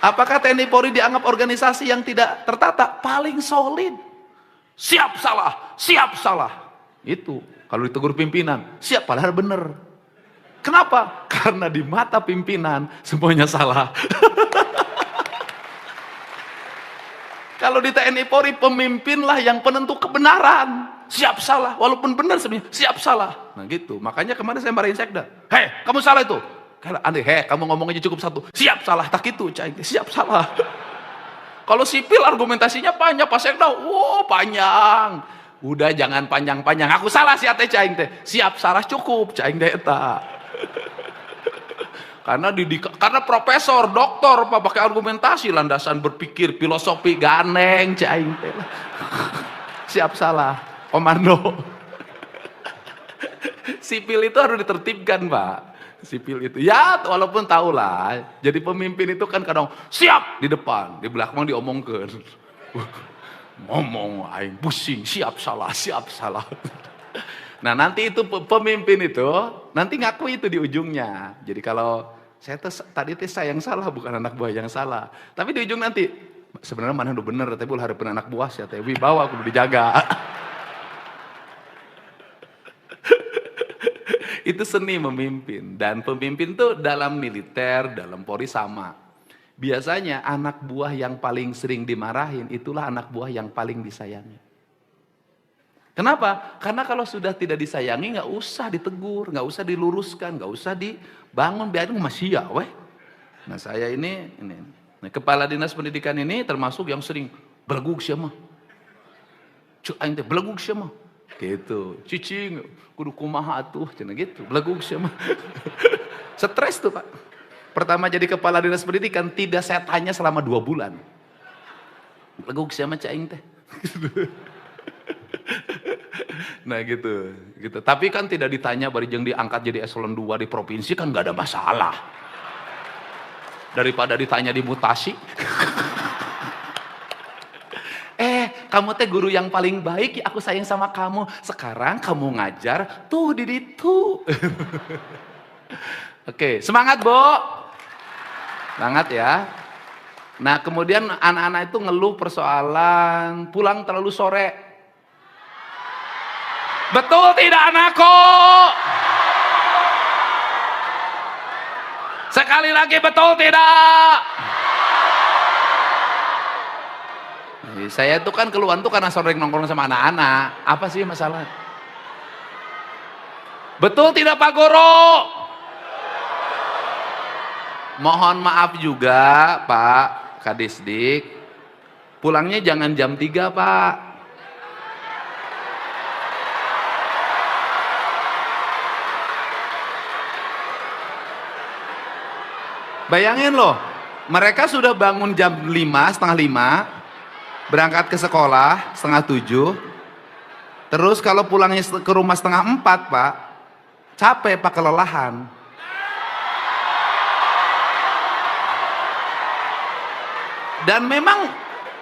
Apakah TNI Polri dianggap organisasi yang tidak tertata? Paling solid. Siap salah, siap salah. Itu kalau ditegur pimpinan, siap padahal benar. Kenapa? Karena di mata pimpinan semuanya salah. Kalau di TNI Polri pemimpinlah yang penentu kebenaran. Siap salah, walaupun benar sebenarnya, siap salah. Nah gitu, makanya kemarin saya marahin Sekda. Hei, kamu salah itu. Andai, kamu ngomong aja cukup satu. Siap salah, tak itu, siap salah. Kalau sipil argumentasinya panjang, Pak Sekda, panjang. Udah jangan panjang-panjang. Aku salah si ate caing teh. Siap salah cukup, caing teh eta. Karena profesor, doktor, Pak pakai argumentasi, landasan berpikir, filosofi, ganeng, caing teh. Siap salah, komando. Sipil itu harus ditertibkan, Pak. Sipil itu ya walaupun tahulah jadi pemimpin itu kan kadang siap di depan di belakang diomongkan ngomong aing pusing siap salah nah nanti itu pemimpin itu nanti ngaku itu di ujungnya. Jadi kalau tadi saya yang salah bukan anak buah yang salah, tapi di ujung nanti sebenarnya mana udah bener tapi ulah hareupeun anak buah ya teh wibawa kudu dijaga. Itu seni memimpin. Dan pemimpin tuh dalam militer, dalam Polri sama. Biasanya anak buah yang paling sering dimarahin, itulah anak buah yang paling disayangi. Kenapa? Karena kalau sudah tidak disayangi, nggak usah ditegur, nggak usah diluruskan, nggak usah dibangun, biarin masih ya, weh. Nah saya ini. Nah, kepala dinas pendidikan ini termasuk yang sering belegug siapa? Cuk aing teh belegug siapa? Gitu. Cicing, kudu kumaha atuh, cenah gitu. Belegug siapa? Stres tuh, Pak. Pertama jadi kepala dinas pendidikan tidak saya tanya selama 2 bulan. Belegug siapa cak aing teh? Nah gitu. Tapi kan tidak ditanya barijeng diangkat jadi eselon 2 di provinsi kan nggak ada masalah. Daripada ditanya dimutasi. Kamu teh guru yang paling baik, aku sayang sama kamu. Sekarang kamu ngajar tuh di situ. Oke, semangat, Bu. Semangat ya. Nah, kemudian anak-anak itu ngeluh persoalan pulang terlalu sore. Betul tidak anakku? Sekali lagi betul tidak? Saya tuh kan keluhan tuh karena sering nongkrong sama anak-anak. Apa sih masalah? Betul tidak Pak Guru? Mohon maaf juga Pak Kadisdik. Pulangnya jangan jam 3 Pak. Bayangin loh, mereka sudah bangun jam 5, setengah 5, berangkat ke sekolah setengah 7, terus kalau pulangnya ke rumah setengah 4 Pak, capek Pak, kelelahan. Dan memang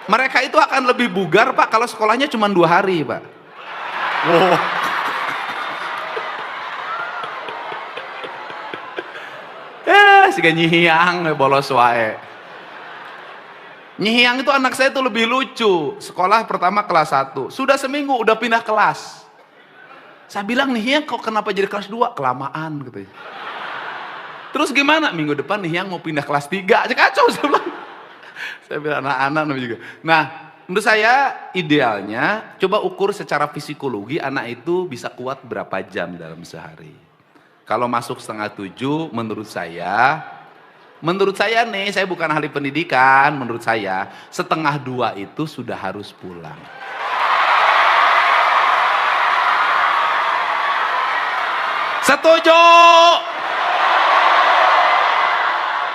mereka itu akan lebih bugar Pak kalau sekolahnya cuma 2 hari Pak. Wow. Siga Nyihiang bolos wae. Nyihiang itu anak saya itu lebih lucu. Sekolah pertama kelas 1. Sudah seminggu udah pindah kelas. Saya bilang Nyihiang kok kenapa jadi kelas 2? Kelamaan gitu. Terus gimana? Minggu depan Nyihiang mau pindah kelas 3. Kacau saya bilang. Saya bilang anak-anak juga. Nah, menurut saya idealnya coba ukur secara psikologi anak itu bisa kuat berapa jam dalam sehari. Kalau masuk setengah 7, menurut saya nih, saya bukan ahli pendidikan, menurut saya setengah 2 itu sudah harus pulang. Setuju?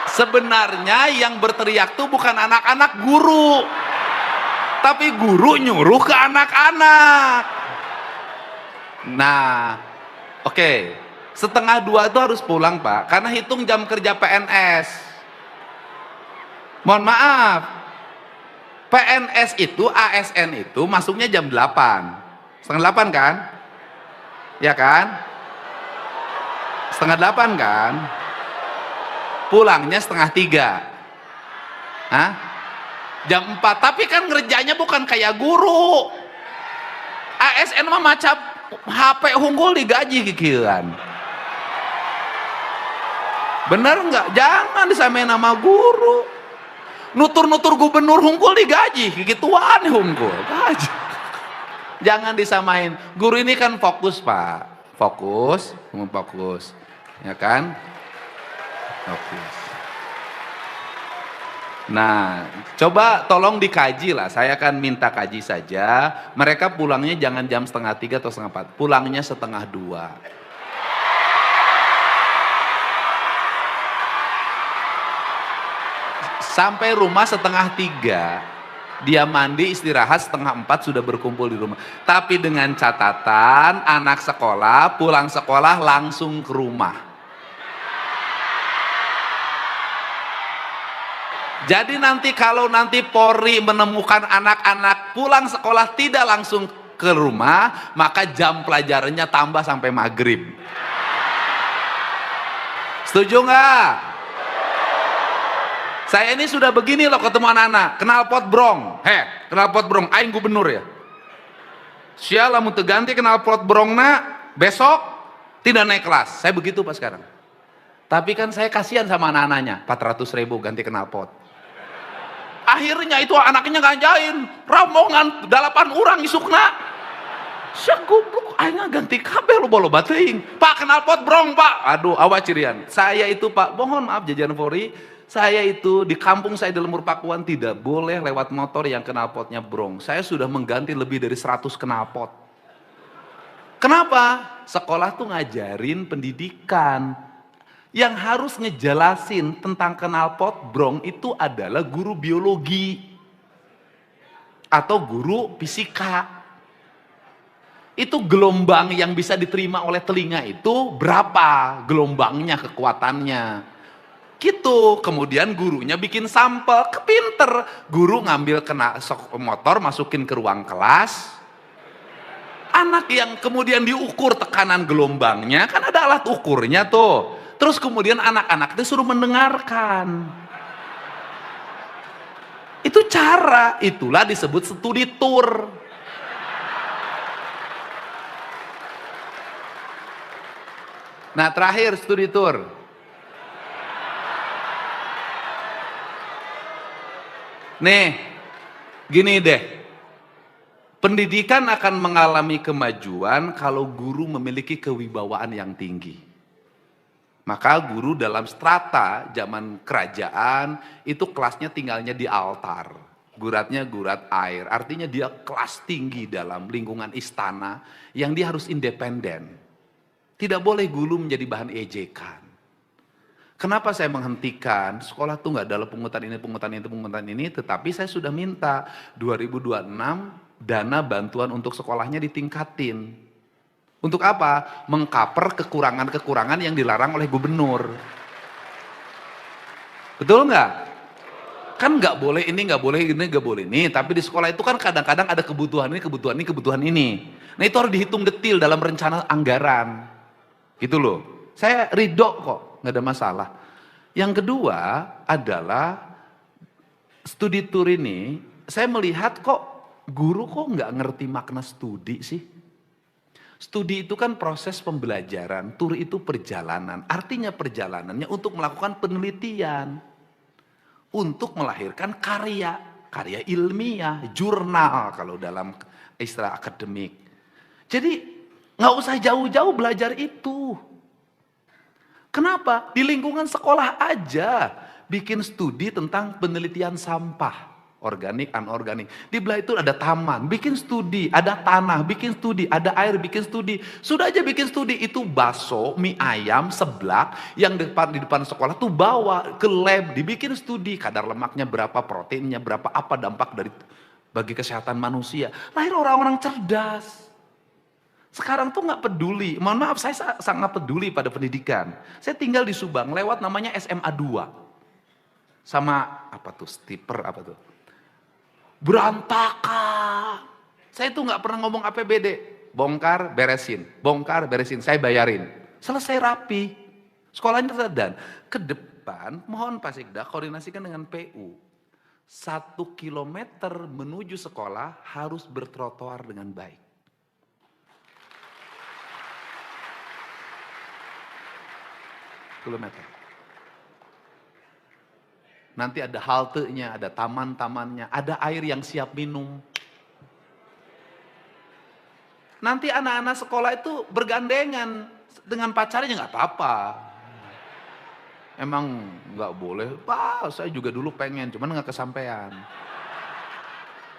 Sebenarnya yang berteriak tuh bukan anak-anak, guru. Tapi guru nyuruh ke anak-anak. Nah, oke. Setengah 2 itu harus pulang Pak, karena hitung jam kerja PNS. Mohon maaf, PNS itu, ASN itu masuknya jam 8. Setengah 8 kan? Ya kan? Setengah 8 kan? Pulangnya setengah 3. Hah? Jam 4, tapi kan ngerjanya bukan kayak guru. ASN mah macam HP unggul digaji kikiran. Bener nggak? Jangan disamain nama guru. Nutur-nutur gubernur unggul digaji, gituan unggul. Jangan disamain. Guru ini kan fokus Pak, fokus, ya kan? Fokus. Nah, coba tolong dikaji lah. Saya akan minta kaji saja. Mereka pulangnya jangan jam setengah 3 atau setengah 4. Pulangnya setengah 2. Sampai rumah setengah 3, dia mandi istirahat setengah 4 sudah berkumpul di rumah. Tapi dengan catatan anak sekolah pulang sekolah langsung ke rumah. Jadi nanti kalau nanti Polri menemukan anak-anak pulang sekolah tidak langsung ke rumah, maka jam pelajarannya tambah sampai maghrib. Setuju nggak? Saya ini sudah begini loh ketemu anak-anak, knalpot brong. Knalpot brong, aing gubernur ya. Sia lamun teu ganti knalpot brongna, besok Tidak naik kelas, saya begitu Pak sekarang. Tapi kan saya kasihan sama anak-anaknya, 400.000 ganti knalpot. Akhirnya itu anaknya ngajain, rombongan 8 orang isukna. Sia goblok, akhirnya ganti kabel loba-loba teuing. Pak knalpot brong Pak. Aduh, awas cirian. Saya itu Pak, mohon maaf jajan Polri, saya itu di kampung saya di Lemur Pakuan tidak boleh lewat motor yang knalpotnya brong. Saya sudah mengganti lebih dari 100 knalpot. Kenapa? Sekolah tuh ngajarin pendidikan. Yang harus ngejelasin tentang knalpot brong itu adalah guru biologi atau guru fisika. Itu gelombang yang bisa diterima oleh telinga itu berapa gelombangnya, kekuatannya. Gitu, kemudian gurunya bikin sampel, kepinter. Guru ngambil motor, masukin ke ruang kelas. Anak yang kemudian diukur tekanan gelombangnya, kan ada alat ukurnya tuh. Terus kemudian anak-anak itu suruh mendengarkan. Itu cara, itulah disebut studi tour. Nah terakhir studi tour. Nih, gini deh. Pendidikan akan mengalami kemajuan kalau guru memiliki kewibawaan yang tinggi. Maka guru dalam strata zaman kerajaan itu kelasnya tinggalnya di altar. Guratnya gurat air, artinya dia kelas tinggi dalam lingkungan istana yang dia harus independen. Tidak boleh guru menjadi bahan ejekan. Kenapa saya menghentikan? Sekolah tuh nggak ada pungutan ini, tetapi saya sudah minta 2026 dana bantuan untuk sekolahnya ditingkatin. Untuk apa? Mengcover kekurangan-kekurangan yang dilarang oleh gubernur. Betul nggak? Kan nggak boleh ini, nggak boleh ini, nggak boleh ini. Tapi di sekolah itu kan kadang-kadang ada kebutuhan ini, kebutuhan ini, kebutuhan ini. Nah itu harus dihitung detil dalam rencana anggaran. Gitu loh. Saya ridho kok, nggak ada masalah. Yang kedua adalah studi tour ini, saya melihat kok guru kok nggak ngerti makna studi sih. Studi itu kan proses pembelajaran, tour itu perjalanan. Artinya perjalanannya untuk melakukan penelitian. Untuk melahirkan karya ilmiah, jurnal kalau dalam istilah akademik. Jadi nggak usah jauh-jauh belajar itu. Kenapa? Di lingkungan sekolah aja bikin studi tentang penelitian sampah. Organik, anorganik. Di belah itu ada taman, bikin studi, ada tanah, bikin studi, ada air, bikin studi. Sudah aja bikin studi, itu bakso, mie ayam, seblak, yang di depan sekolah tuh bawa ke lab, dibikin studi, kadar lemaknya berapa, proteinnya berapa, apa dampak dari bagi kesehatan manusia. Lahir orang-orang cerdas. Sekarang tuh nggak peduli, mohon maaf saya sangat peduli pada pendidikan. Saya tinggal di Subang, lewat namanya SMA 2. Sama apa tuh, stiper apa tuh. Berantakan. Saya tuh nggak pernah ngomong APBD. Bongkar, beresin, saya bayarin. Selesai rapi. Sekolahnya dan ke depan, mohon Pak Sikda koordinasikan dengan PU. 1 kilometer menuju sekolah harus bertrotoar dengan baik. Kilometer. Nanti ada haltenya, ada taman-tamannya, ada air yang siap minum. Nanti anak-anak sekolah itu bergandengan dengan pacarnya nggak apa-apa. Emang nggak boleh? Wah, saya juga dulu pengen, cuman nggak kesampaian.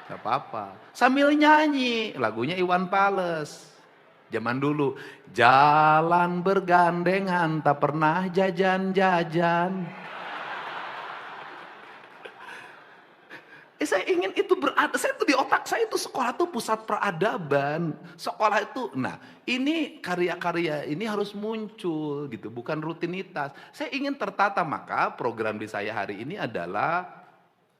Nggak apa-apa. Sambil nyanyi, lagunya Iwan Fals. Zaman dulu, jalan bergandengan, tak pernah jajan-jajan. Saya ingin itu berada, saya tuh di otak saya itu sekolah tuh pusat peradaban. Sekolah itu, nah ini karya-karya ini harus muncul gitu, bukan rutinitas. Saya ingin tertata, maka program di saya hari ini adalah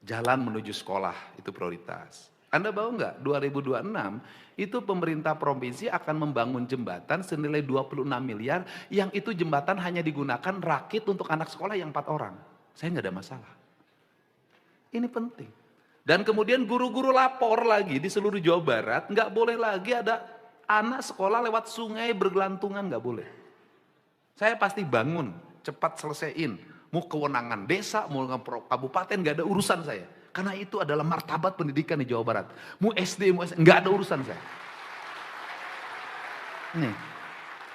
jalan menuju sekolah, itu prioritas. Anda tahu nggak, 2026 itu pemerintah provinsi akan membangun jembatan senilai 26 miliar, yang itu jembatan hanya digunakan rakit untuk anak sekolah yang 4 orang. Saya nggak ada masalah. Ini penting. Dan kemudian guru-guru lapor lagi di seluruh Jawa Barat, nggak boleh lagi ada anak sekolah lewat sungai bergelantungan, nggak boleh. Saya pasti bangun, cepat selesaiin. Mau kewenangan desa, mau kabupaten, gak ada urusan saya. Karena itu adalah martabat pendidikan di Jawa Barat. Mau SD, mau SD, gak ada urusan saya.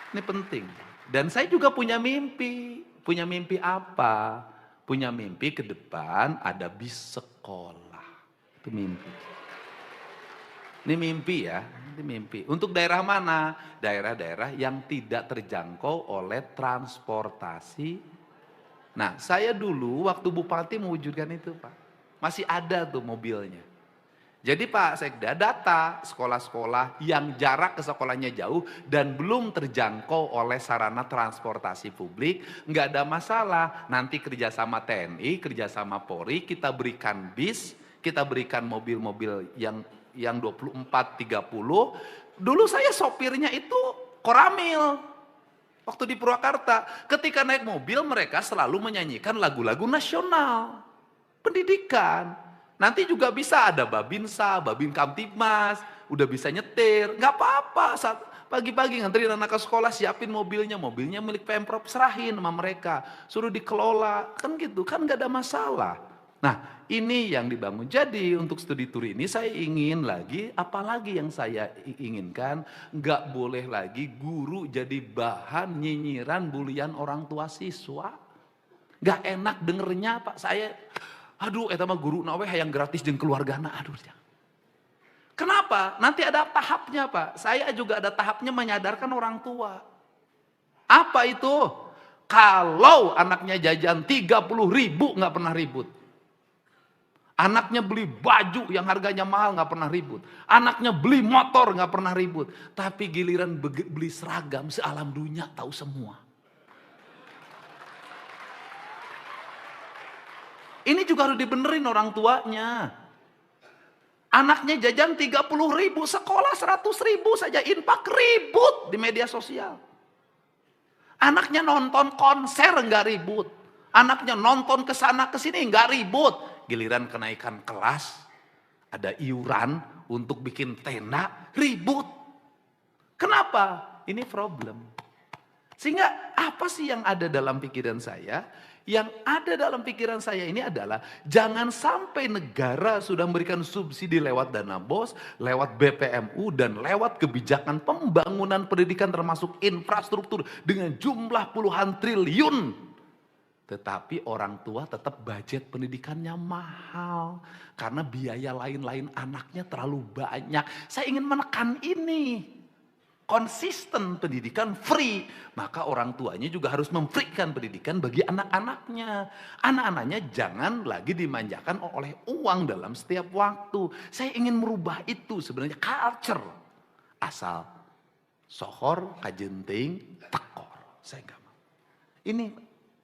Ini penting. Dan saya juga punya mimpi. Punya mimpi apa? Punya mimpi ke depan ada bis sekolah. Itu mimpi. Ini mimpi ya, ini mimpi. Untuk daerah mana? Daerah-daerah yang tidak terjangkau oleh transportasi. Nah, saya dulu waktu bupati mewujudkan itu, Pak. Masih ada tuh mobilnya. Jadi Pak Sekda data sekolah-sekolah yang jarak ke sekolahnya jauh dan belum terjangkau oleh sarana transportasi publik, nggak ada masalah. Nanti kerjasama TNI, kerjasama Polri, kita berikan bis, kita berikan mobil-mobil yang 24-30. Dulu saya sopirnya itu Koramil. Waktu di Purwakarta, ketika naik mobil mereka selalu menyanyikan lagu-lagu nasional. Pendidikan. Nanti juga bisa ada Babinsa, Babin Kamtibmas, udah bisa nyetir, nggak apa-apa. Saat pagi-pagi nganterin anak ke sekolah, siapin mobilnya milik Pemprov, serahin sama mereka, suruh dikelola, kan gitu, kan nggak ada masalah. Nah, ini yang dibangun. Jadi untuk studi tour ini saya ingin lagi, apalagi yang saya inginkan, nggak boleh lagi guru jadi bahan nyinyiran bulian orang tua siswa. Nggak enak dengernya Pak, aduh, eta mah guru nawe hayang gratis jeung keluargana, aduh. Kenapa? Nanti ada tahapnya Pak. Saya juga ada tahapnya menyadarkan orang tua. Apa itu? Kalau anaknya jajan 30.000 nggak pernah ribut. Anaknya beli baju yang harganya mahal nggak pernah ribut. Anaknya beli motor nggak pernah ribut. Tapi giliran beli seragam sealam dunia tahu semua. Ini juga harus dibenerin orang tuanya. Anaknya jajan 30.000, sekolah 100.000 saja, infak ribut di media sosial. Anaknya nonton konser nggak ribut. Anaknya nonton kesana kesini nggak ribut. Giliran kenaikan kelas, ada iuran untuk bikin tenda, ribut. Kenapa? Ini problem. Sehingga apa sih yang ada dalam pikiran saya? Yang ada dalam pikiran saya ini adalah jangan sampai negara sudah memberikan subsidi lewat dana BOS, lewat BPMU dan lewat kebijakan pembangunan pendidikan termasuk infrastruktur dengan jumlah puluhan triliun. Tetapi orang tua tetap budget pendidikannya mahal karena biaya lain-lain anaknya terlalu banyak. Saya ingin menekan ini. Konsisten pendidikan free, maka orang tuanya juga harus memberikan pendidikan bagi anak-anaknya. Anak-anaknya jangan lagi dimanjakan oleh uang dalam setiap waktu. Saya ingin merubah itu sebenarnya culture. Asal sohor, kajenting, tekor. Saya enggak mau.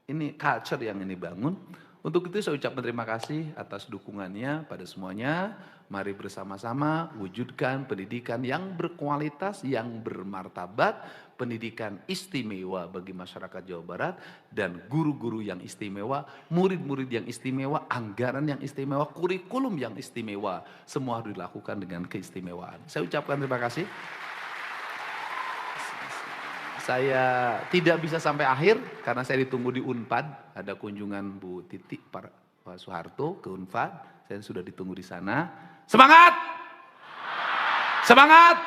Ini culture yang ini bangun. Untuk itu saya ucapkan terima kasih atas dukungannya pada semuanya. Mari bersama-sama wujudkan pendidikan yang berkualitas, yang bermartabat, pendidikan istimewa bagi masyarakat Jawa Barat, dan guru-guru yang istimewa, murid-murid yang istimewa, anggaran yang istimewa, kurikulum yang istimewa. Semua harus dilakukan dengan keistimewaan. Saya ucapkan terima kasih. Saya tidak bisa sampai akhir karena saya ditunggu di Unpad. Ada kunjungan Bu Titi, Pak Soeharto ke Unpad. Saya sudah ditunggu di sana. Semangat! Semangat!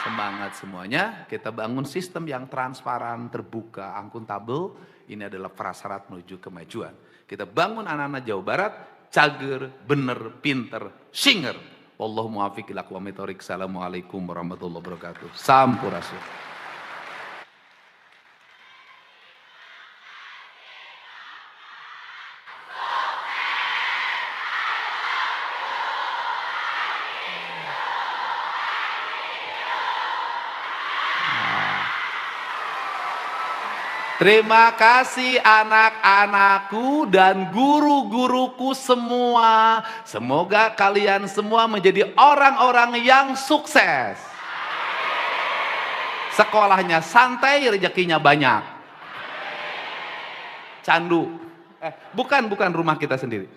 Semangat semuanya. Kita bangun sistem yang transparan, terbuka, akuntabel. Ini adalah prasyarat menuju kemajuan. Kita bangun anak-anak Jawa Barat, cager, bener, pinter, singer. Wallahu muwaffiq ila aqwamit thoriq. Assalamualaikum warahmatullahi wabarakatuh. Sampurasun. Terima kasih anak-anakku dan guru-guruku semua. Semoga kalian semua menjadi orang-orang yang sukses. Sekolahnya santai, rezekinya banyak. Candu. Bukan rumah kita sendiri.